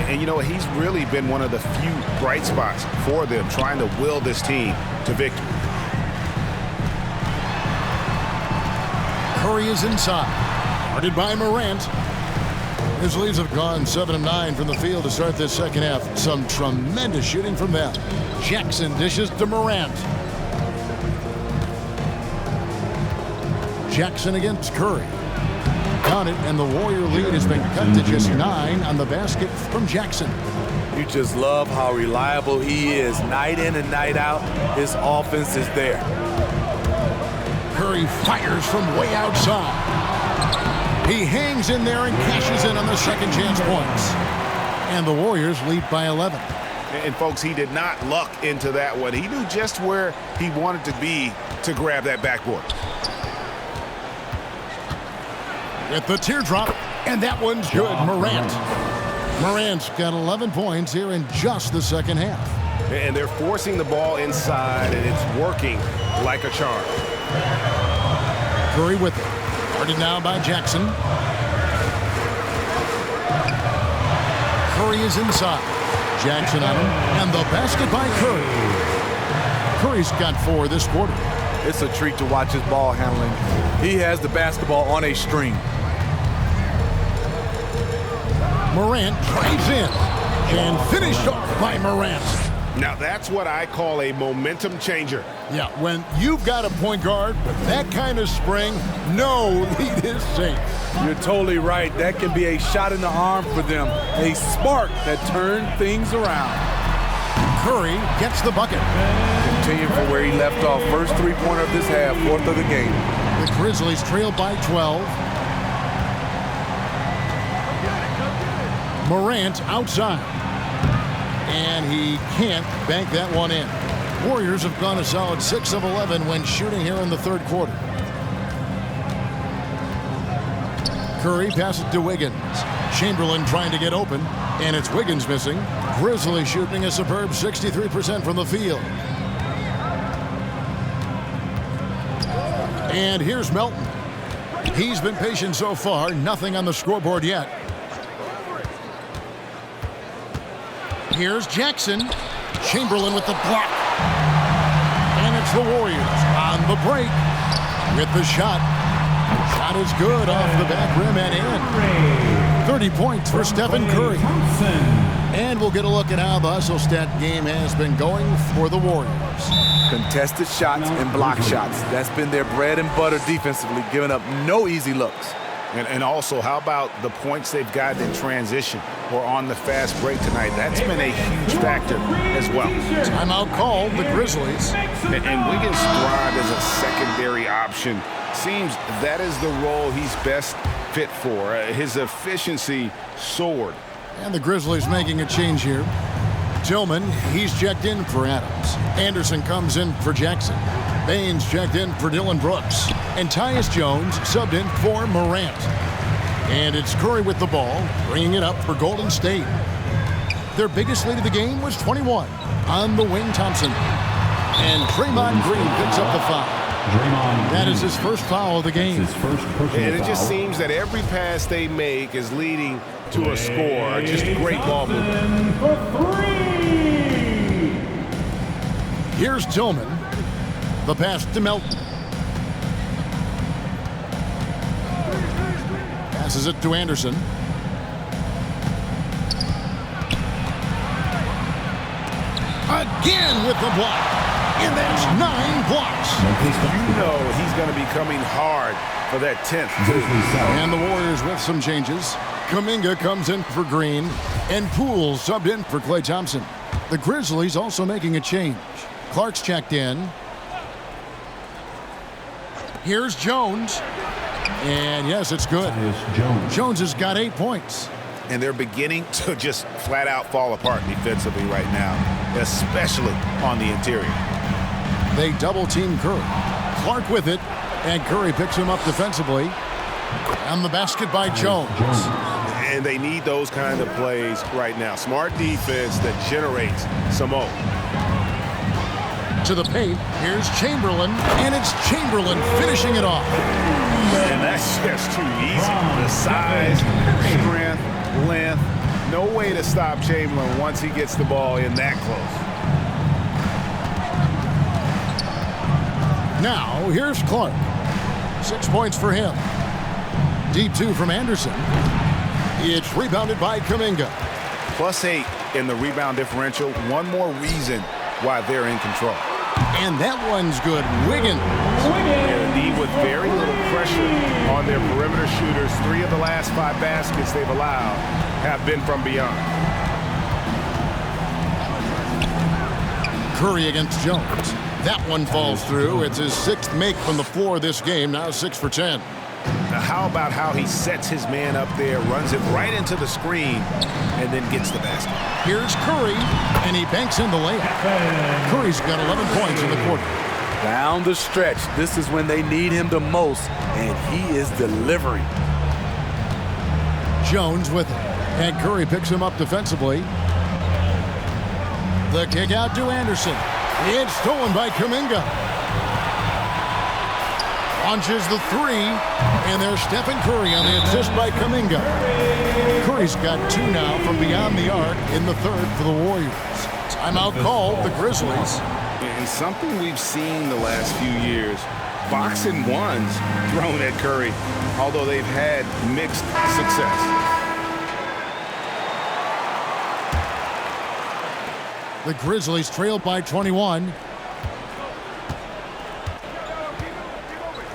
And you know, he's really been one of the few bright spots for them, trying to will this team to victory. Curry is inside. Guarded by Morant. Grizzlies have gone 7 of 9 from the field to start this second half. Some tremendous shooting from them. Jackson dishes to Morant. Jackson against Curry. Got it, and the Warrior lead has been cut to just 9 on the basket from Jackson. You just love how reliable he is. Night in and night out, his offense is there. Curry fires from way outside. He hangs in there and cashes in on the second chance points. And the Warriors lead by 11. And folks, he did not luck into that one. He knew just where he wanted to be to grab that backboard. With the teardrop, and that one's good. Morant's got 11 points here in just the second half. And they're forcing the ball inside, and it's working like a charm. Curry with it. Guarded now by Jackson. Curry is inside. Jackson on him, and the basket by Curry. Curry's got 4 this quarter. It's a treat to watch his ball handling. He has the basketball on a string. Morant drives in and finished off by Morant. Now that's what I call a momentum changer. Yeah, when you've got a point guard with that kind of spring, no lead is safe. You're totally right. That can be a shot in the arm for them. A spark that turned things around. Curry gets the bucket. Continuing from where he left off. First three-pointer of this half, 4th of the game. The Grizzlies trail by 12. Morant outside. And he can't bank that one in. Warriors have gone a solid 6 of 11 when shooting here in the third quarter. Curry passes to Wiggins. Chamberlain trying to get open, and it's Wiggins missing. Grizzlies shooting a superb 63% from the field. And here's Melton. He's been patient so far, nothing on the scoreboard yet. Here's Jackson. Chamberlain with the block. And it's the Warriors on the break with the shot. Shot is good off the back rim and in. 30 points for Stephen Curry. And we'll get a look at how the hustle stat game has been going for the Warriors. Contested shots and block shots. That's been their bread and butter defensively, giving up no easy looks. And also, how about the points they've gotten in transition or on the fast break tonight? That's been a huge factor as well. Timeout called, the Grizzlies. And Wiggins thrived as a secondary option. Seems that is the role he's best fit for. His efficiency soared. And the Grizzlies making a change here. Tillman, he's checked in for Adams. Anderson comes in for Jackson. Baines checked in for Dylan Brooks. And Tyus Jones subbed in for Morant. And it's Curry with the ball, bringing it up for Golden State. Their biggest lead of the game was 21 on the wing, Thompson. And Draymond Green picks up the foul. That is his first foul of the game. And it just seems that every pass they make is leading to a score. Just great ball movement. Here's Tillman. The pass to Melton. Passes it to Anderson. Again with the block. And that's 9 blocks. You know he's going to be coming hard for that 10th, too. And the Warriors with some changes. Kuminga comes in for Green. And Poole subbed in for Klay Thompson. The Grizzlies also making a change. Clark's checked in. Here's Jones. And yes, it's good. Jones has got 8 points. And they're beginning to just flat out fall apart defensively right now, especially on the interior. They double team Curry. Clark with it, and Curry picks him up defensively. And the basket by Jones. And they need those kind of plays right now. Smart defense that generates some more. To the paint, here's Chamberlain, and it's Chamberlain finishing it off. And that's just too easy. The size, strength, length, No way to stop Chamberlain once he gets the ball in that close. Now, here's Clark. 6 points for him. Deep 2 from Anderson. It's rebounded by Kuminga. +8 in the rebound differential. One more reason why they're in control. And that one's good. Wiggins. Indeed, with very little pressure on their perimeter shooters. 3 of the last 5 baskets they've allowed have been from beyond. Curry against Jones. That one falls through. It's his 6th make from the floor this game. Now 6 for 10. Now, how about how he sets his man up there, runs it right into the screen, and then gets the basket? Here's Curry, and he banks in the layup. Curry's got 11 points in the quarter. Down the stretch, this is when they need him the most, and he is delivering. Jones with it, and Curry picks him up defensively. The kick out to Anderson. It's stolen by Kuminga. Launches the 3, and there's Stephen Curry on the assist by Kuminga. Curry's got 2 now from beyond the arc in the 3rd for the Warriors. Timeout called the Grizzlies. And something we've seen the last few years, boxing ones thrown at Curry, although they've had mixed success. The Grizzlies trailed by 21.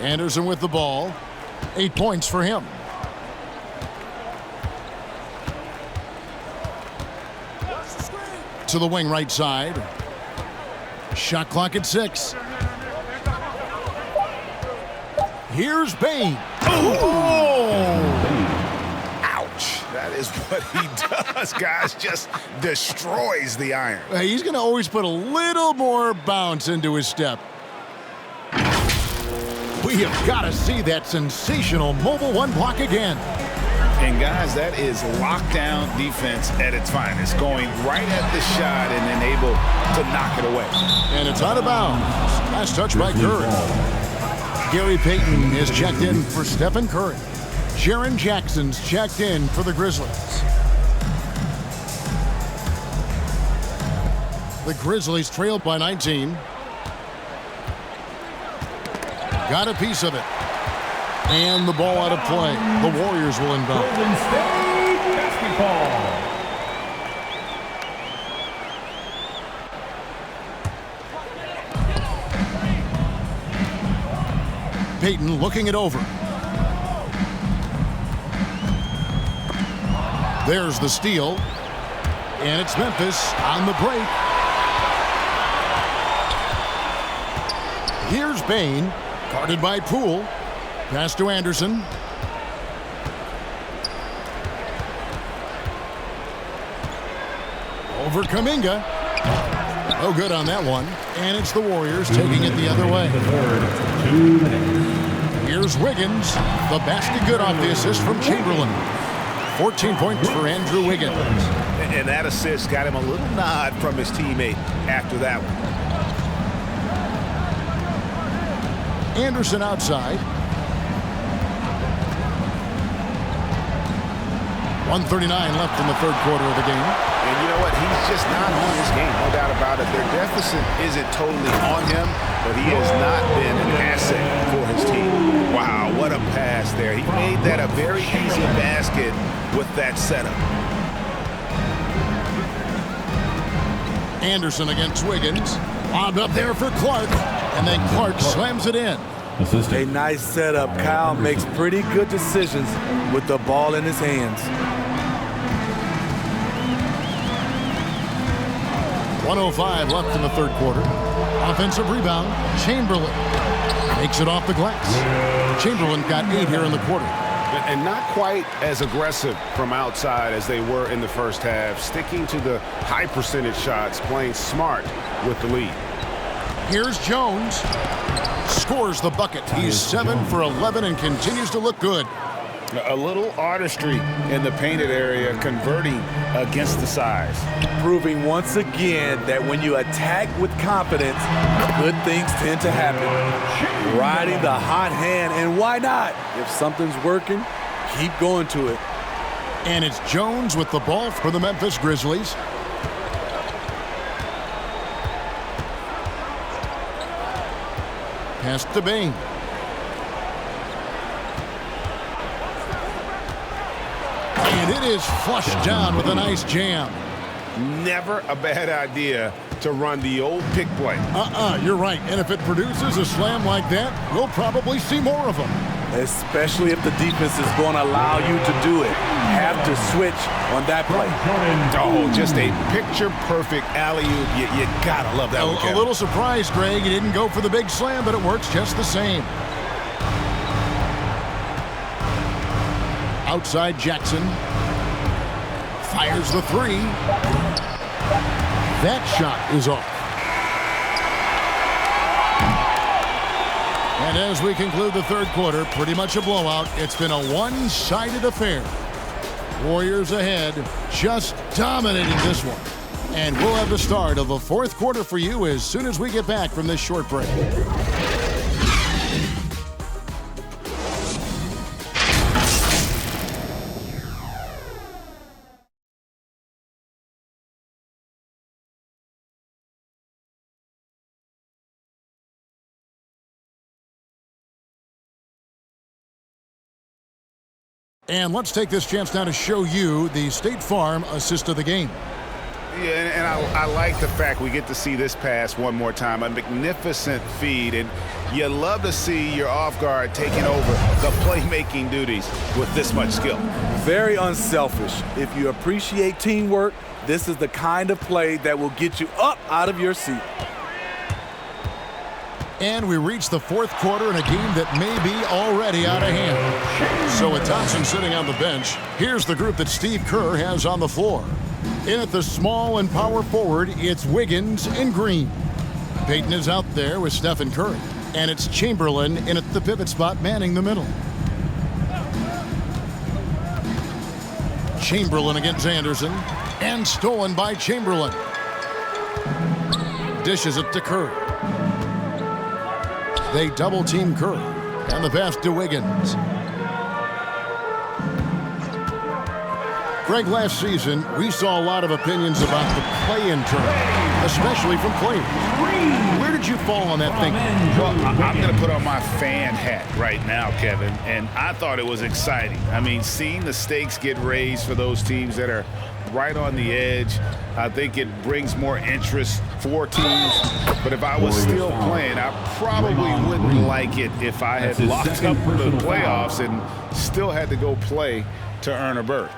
Anderson with the ball. 8 points for him. To the wing right side. Shot clock at 6. Here's Bain. Oh! Ouch. That is what he does, guys. Just destroys the iron. He's going to always put a little more bounce into his step. We have got to see that sensational mobile 1 block again. And guys, that is lockdown defense at its finest, going right at the shot and then able to knock it away. And it's out of bounds. Last touch by Curry. Gary Payton is checked in for Stephen Curry. Jaren Jackson's checked in for the Grizzlies. The Grizzlies trailed by 19. Got a piece of it. And the ball out of play. The Warriors will inbound. Golden State basketball. Payton looking it over. There's the steal. And it's Memphis on the break. Here's Bain, guarded by Poole. Pass to Anderson. Over Kuminga. Oh, good on that one. And it's the Warriors taking it the other way. Here's Wiggins. The basket good off the assist from Chamberlain. 14 points for Andrew Wiggins. And that assist got him a little nod from his teammate after that one. Anderson outside. 1:39 left in the 3rd quarter of the game. And you know what? He's just not on his game, no doubt about it. Their deficit isn't totally on him, but he has not been an asset for his team. Wow, what a pass there. He made that a very easy basket with that setup. Anderson against Wiggins. Lobbed up there for Clark. And then Clark slams it in. A nice setup. Kyle makes pretty good decisions with the ball in his hands. 1:05 left in the 3rd quarter. Offensive rebound. Chamberlain makes it off the glass. Chamberlain got 8 here in the quarter. And not quite as aggressive from outside as they were in the first half. Sticking to the high percentage shots, playing smart with the lead. Here's Jones. Scores the bucket. He's 7 for 11 and continues to look good. A little artistry in the painted area, converting against the size. Proving once again that when you attack with confidence, good things tend to happen. Riding the hot hand, and why not? If something's working, keep going to it. And it's Jones with the ball for the Memphis Grizzlies. Pass to Bain. And it is flushed down with a nice jam. Never a bad idea to run the old pick play. You're right. And if it produces a slam like that, we'll probably see more of them. Especially if the defense is going to allow you to do it. Have to switch on that play. Oh, just a picture-perfect alley-oop. You gotta love that one, A little surprised, Greg. He didn't go for the big slam, but it works just the same. Outside Jackson. Fires the three. That shot is off. And as we conclude the third quarter, pretty much a blowout. It's been a one-sided affair. Warriors ahead, just dominating this one. And we'll have the start of the fourth quarter for you as soon as we get back from this short break. And let's take this chance now to show you the State Farm assist of the game. Yeah, and I like the fact we get to see this pass one more time. A magnificent feed, and you love to see your off guard taking over the playmaking duties with this much skill. Very unselfish. If you appreciate teamwork, this is the kind of play that will get you up out of your seat. And we reach the fourth quarter in a game that may be already out of hand. So with Thompson sitting on the bench, here's the group that Steve Kerr has on the floor. In at the small and power forward, it's Wiggins and Green. Payton is out there with Stephen Curry. And it's Chamberlain in at the pivot spot manning the middle. Chamberlain against Anderson. And stolen by Chamberlain. Dishes it to Curry. They double-team Curry, and the pass to Wiggins. Greg, last season, we saw a lot of opinions about the play-in tournament, especially from players. Where did you fall on that thinking? Well, I'm going to put on my fan hat right now, Kevin, and I thought it was exciting. I mean, seeing the stakes get raised for those teams that are right on the edge, I think it brings more interest for teams. But if I was still playing, I probably wouldn't like it if I had locked up the playoffs and still had to go play to earn a berth.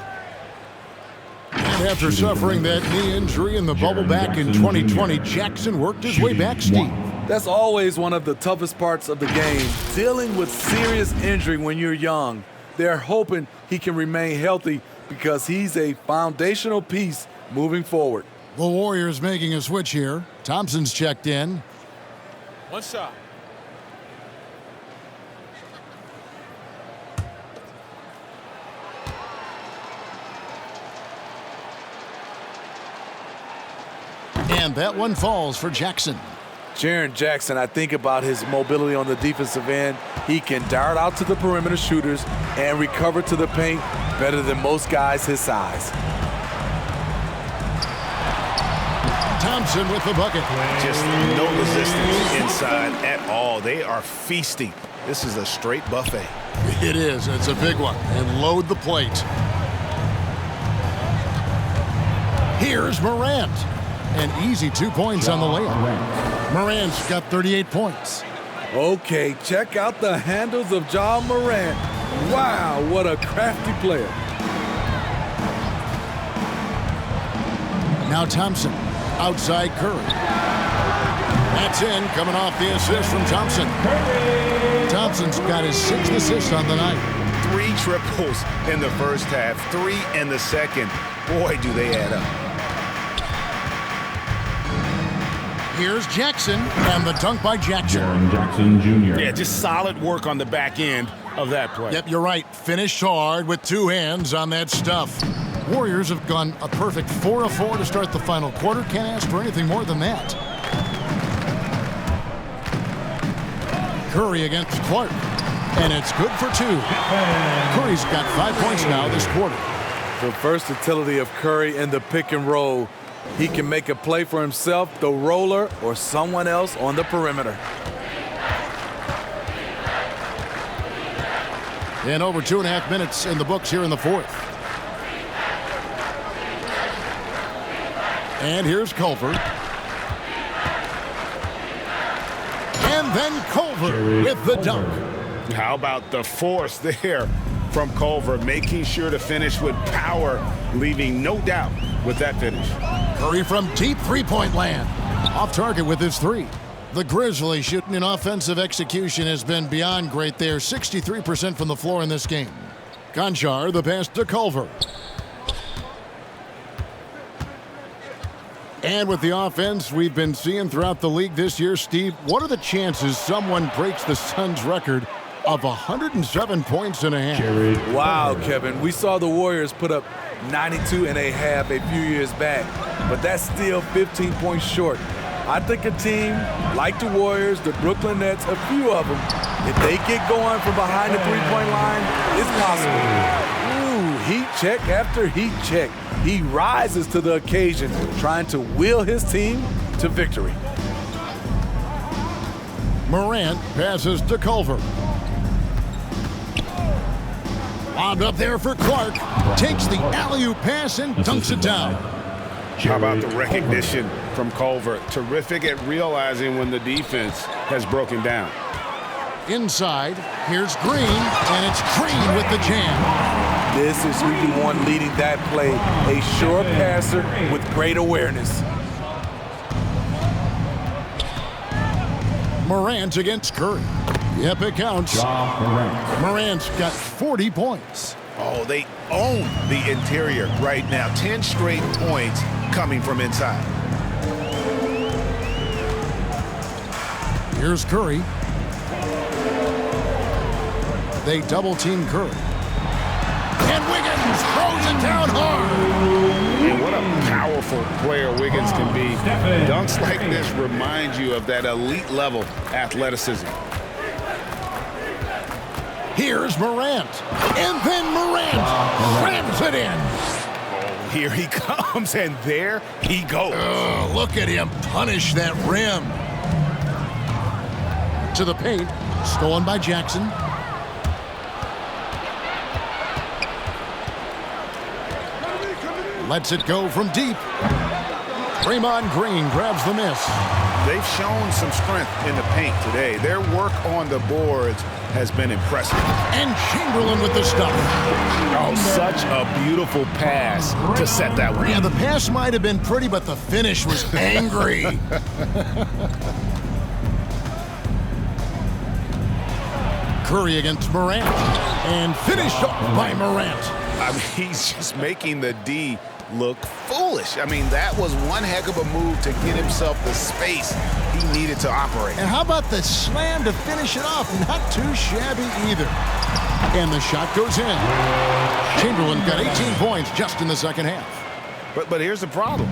And after suffering that knee injury in the bubble back in 2020, Jackson worked his way back, Steve. That's always one of the toughest parts of the game, dealing with serious injury when you're young. They're hoping he can remain healthy because he's a foundational piece moving forward. The Warriors making a switch here. Thompson's checked in. One shot. And that one falls for Jackson. Jaren Jackson, I think about his mobility on the defensive end. He can dart out to the perimeter shooters and recover to the paint better than most guys his size. Thompson with the bucket. Just no resistance inside at all. They are feasting. This is a straight buffet. It is. It's a big one. And load the plate. Here's Morant. An easy 2 points on the layup. Morant's got 38 points. Okay, check out the handles of Ja Morant. Wow, what a crafty player. Now Thompson, outside Curry. That's in, coming off the assist from Thompson. Thompson's got his 6th assist on the night. 3 triples in the first half, 3 in the second. Boy, do they add up. Here's Jackson, and the dunk by Jackson. Jaren Jackson Jr. Yeah, just solid work on the back end of that play. Yep, you're right. Finished hard with 2 hands on that stuff. Warriors have gone a perfect 4 of 4 to start the final quarter. Can't ask for anything more than that. Curry against Clark, and it's good for 2. Curry's got 5 points now this quarter. The versatility of Curry in the pick and roll. He can make a play for himself, the roller, or someone else on the perimeter. And over 2.5 minutes in the books here in the fourth. And here's Culver. And then Culver with the dunk. How about the force there from Culver, making sure to finish with power, leaving no doubt with that finish. Curry from deep three-point land. Off target with his three. The Grizzlies shooting in offensive execution has been beyond great there. 63% from the floor in this game. Conchar, the pass to Culver. And with the offense we've been seeing throughout the league this year, Steve, what are the chances someone breaks the Suns' record of 107 points and a half? Wow, Kevin. We saw the Warriors put up 92 and a half a few years back, but that's still 15 points short. I think a team like the Warriors, the Brooklyn Nets, a few of them, if they get going from behind the three-point line, it's possible. Ooh, heat check after heat check. He rises to the occasion, trying to will his team to victory. Morant passes to Culver. Lobbed up there for Clark. Takes the alley-oop pass and dunks it down. How about the recognition from Culver? Terrific at realizing when the defense has broken down. Inside, here's Green, and it's Green with the jam. This is who you want leading that play, a sure passer with great awareness. Morant against Curry. Yep, it counts. Morant's got 40 points. Oh, they own the interior right now. 10 straight points coming from inside. Here's Curry. They double-team Curry. And Wiggins throws it down hard. And what a powerful player Wiggins can be. Dunks like this remind you of that elite level athleticism. Here's Morant. And then Morant grabs it in. Oh, here he comes, and there he goes. Oh, look at him punish that rim. To the paint. Stolen by Jackson. Lets it go from deep. Draymond Green grabs the miss. They've shown some strength in the paint today. Their work on the boards has been impressive. And Chamberlain with the stuff. Oh, such a beautiful pass to set that one. Yeah, the pass might have been pretty, but the finish was angry. Curry against Morant. And finished up by Morant. I mean, he's just making the D look foolish. I mean, that was one heck of a move to get himself the space he needed to operate. And how about the slam to finish it off? Not too shabby either. And the shot goes in. Chamberlain got 18 points just in the second half. But here's the problem.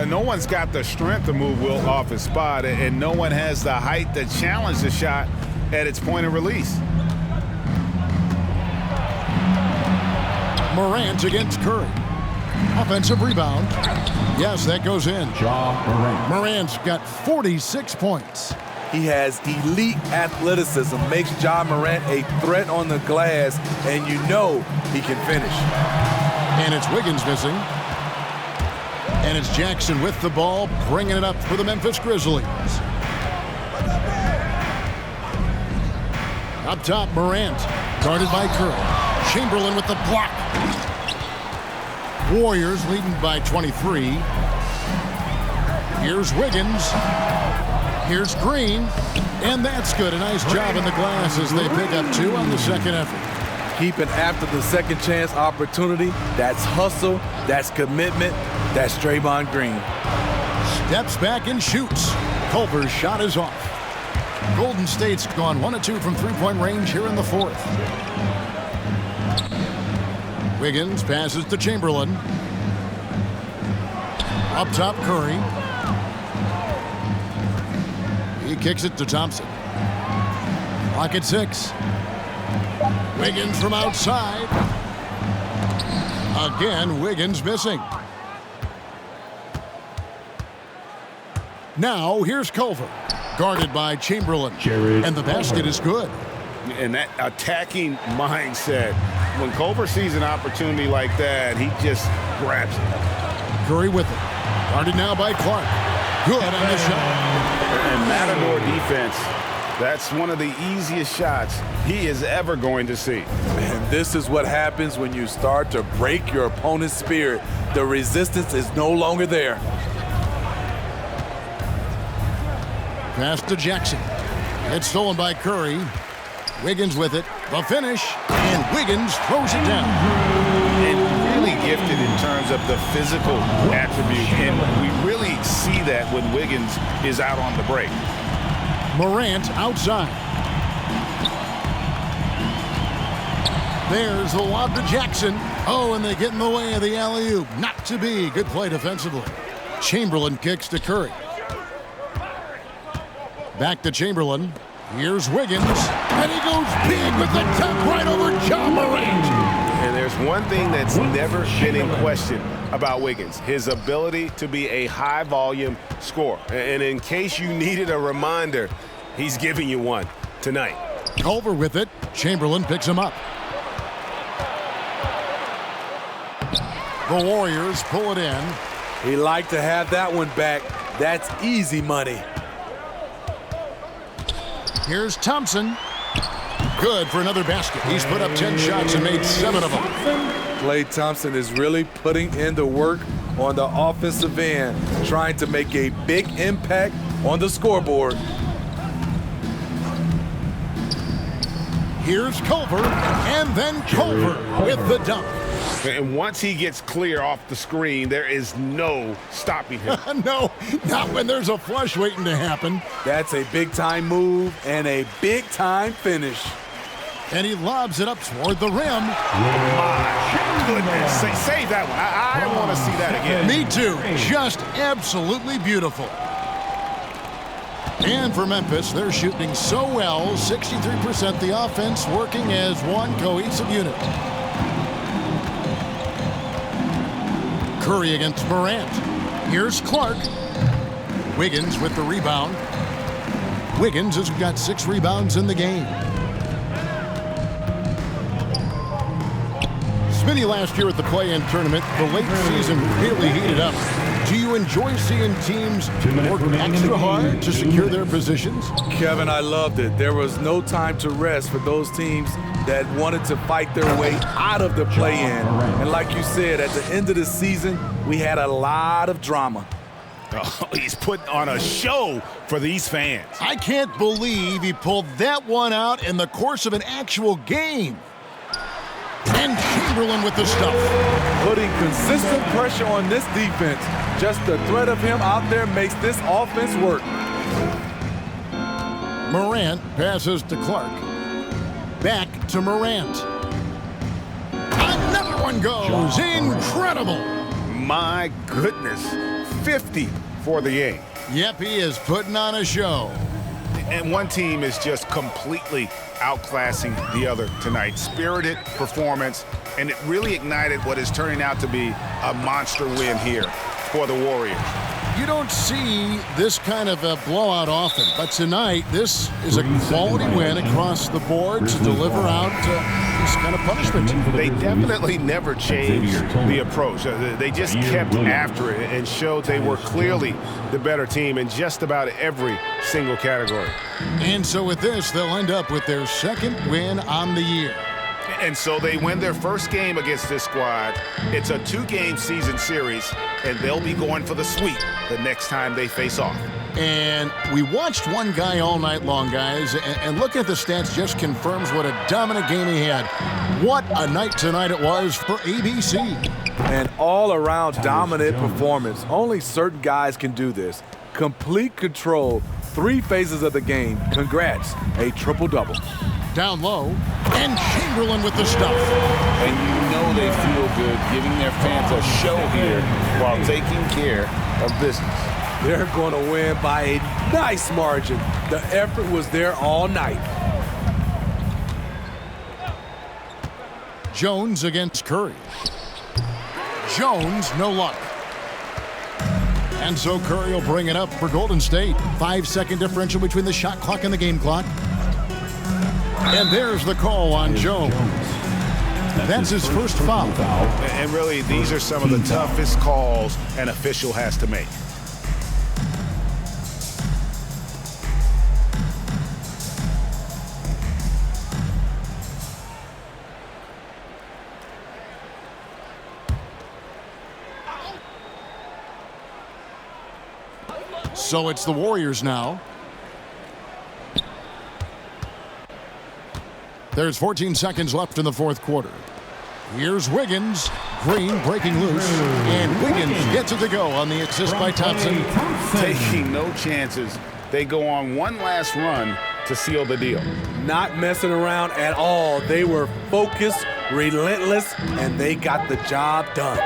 No one's got the strength to move Will off his spot, and no one has the height to challenge the shot at its point of release. Morant against Curry. Offensive rebound. Yes, that goes in. Morant's got 46 points. He has elite athleticism, makes Ja Morant a threat on the glass, and you know he can finish. And it's Wiggins missing. And it's Jackson with the ball, bringing it up for the Memphis Grizzlies. Up top, Morant, guarded by Curry. Chamberlain with the block. Warriors leading by 23. Here's Wiggins. Here's Green. And that's good. A nice job in the glass as they pick up 2 on the second effort. Keeping after the second chance opportunity. That's hustle. That's commitment. That's Draymond Green. Steps back and shoots. Culver's shot is off. Golden State's gone 1 of 2 from three-point range here in the fourth. Wiggins passes to Chamberlain. Up top, Curry. He kicks it to Thompson. Clock at 6. Wiggins from outside. Again, Wiggins missing. Now, here's Culver. Guarded by Chamberlain. And the basket is good. And that attacking mindset, when Culver sees an opportunity like that, he just grabs it. Curry with it. Guarded now by Clark. Good on the shot. And Matador defense, that's one of the easiest shots he is ever going to see. And this is what happens when you start to break your opponent's spirit. The resistance is no longer there. Pass to Jackson. It's stolen by Curry. Wiggins with it. The finish. And Wiggins throws it down. And really gifted in terms of the physical attribute. And we really see that when Wiggins is out on the break. Morant outside. There's the lob to Jackson. Oh, and they get in the way of the alley-oop. Not to be. Good play defensively. Chamberlain kicks to Curry. Back to Chamberlain. Here's Wiggins. And he goes big with the tap right over Ja Morant. And there's one thing that's never been in question about Wiggins, his ability to be a high-volume scorer. And in case you needed a reminder, he's giving you one tonight. Culver with it. Chamberlain picks him up. The Warriors pull it in. He liked to have that one back. That's easy money. Here's Thompson. Good for another basket. He's put up 10 shots and made 7 of them. Klay Thompson is really putting in the work on the offensive end, trying to make a big impact on the scoreboard. Here's Culver, and then Culver with the dunk. And once he gets clear off the screen, there is no stopping him. No, not when there's a flush waiting to happen. That's a big-time move and a big-time finish. And he lobs it up toward the rim. My goodness. Save that one. I want to see that again. Me too. Just absolutely beautiful. And for Memphis, they're shooting so well, 63% the offense working as one cohesive unit. Curry against Morant. Here's Clark. Wiggins with the rebound. Wiggins has got 6 rebounds in the game. Smitty last year at the play-in tournament, the late season really heated up. Do you enjoy seeing teams work extra hard to secure their positions? Kevin, I loved it. There was no time to rest for those teams that wanted to fight their way out of the play-in. And like you said, at the end of the season, we had a lot of drama. Oh, he's putting on a show for these fans. I can't believe he pulled that one out in the course of an actual game. And Chamberlain with the stuff. Putting consistent pressure on this defense. Just the threat of him out there makes this offense work. Morant passes to Clark. Back to Morant. Another one goes. Incredible. My goodness. 50 for the game. Yep, he is putting on a show. And one team is just completely outclassing the other tonight. Spirited performance, and it really ignited what is turning out to be a monster win here for the Warriors. You don't see this kind of a blowout often, but tonight this is a quality win across the board to deliver out this kind of punishment. They definitely never changed the approach. They just kept after it and showed they were clearly the better team in just about every single category. And so with this, they'll end up with their 2nd win on the year. And so they win their first game against this squad. It's a 2-game season series, and they'll be going for the sweep the next time they face off. And we watched one guy all night long, guys, and looking at the stats just confirms what a dominant game he had. What a night tonight it was for ABC. An all-around dominant performance. Only certain guys can do this. Complete control, 3 phases of the game. Congrats, a triple-double. Down low, and Chamberlain with the stuff. And you know they feel good giving their fans a show here while taking care of business. They're going to win by a nice margin. The effort was there all night. Jones against Curry. Jones, no luck. And so Curry will bring it up for Golden State. 5-second differential between the shot clock and the game clock. And there's the call on Jones. That's his first foul. And really, these are some of the toughest calls an official has to make. So it's the Warriors now. There's 14 seconds left in the fourth quarter. Here's Wiggins. Green breaking loose. And Wiggins gets it to go on the assist by Thompson. Taking no chances. They go on one last run to seal the deal. Not messing around at all. They were focused, relentless, and they got the job done.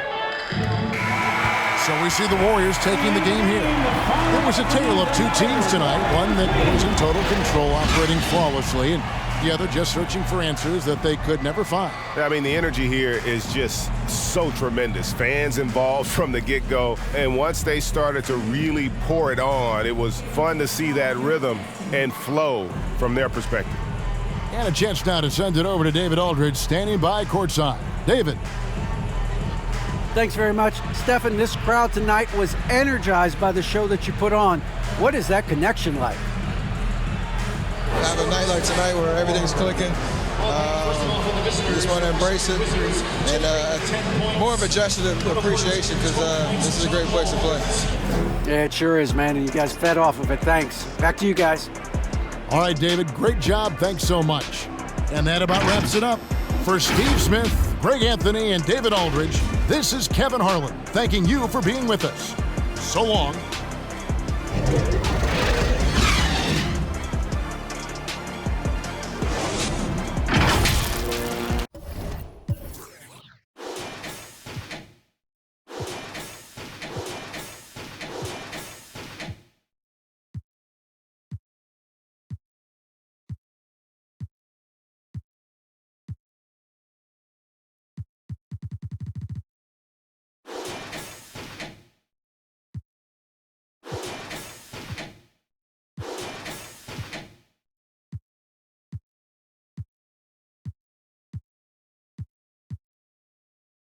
So we see the Warriors taking the game here. It was a tale of two teams tonight. One that was in total control, operating flawlessly, and the other just searching for answers that they could never find. I mean, the energy here is just so tremendous. Fans involved from the get-go, and once they started to really pour it on, it was fun to see that rhythm and flow from their perspective. And a chance now to send it over to David Aldridge, standing by courtside. David. Thanks very much. Stephen, this crowd tonight was energized by the show that you put on. What is that connection like? Have a night like tonight where everything's clicking. We just want to embrace it. And more of a gesture of appreciation because this is a great place to play. Yeah, it sure is, man. And you guys fed off of it. Thanks. Back to you guys. All right, David. Great job. Thanks so much. And that about wraps it up. For Steve Smith, Greg Anthony, and David Aldridge, this is Kevin Harlan thanking you for being with us. So long.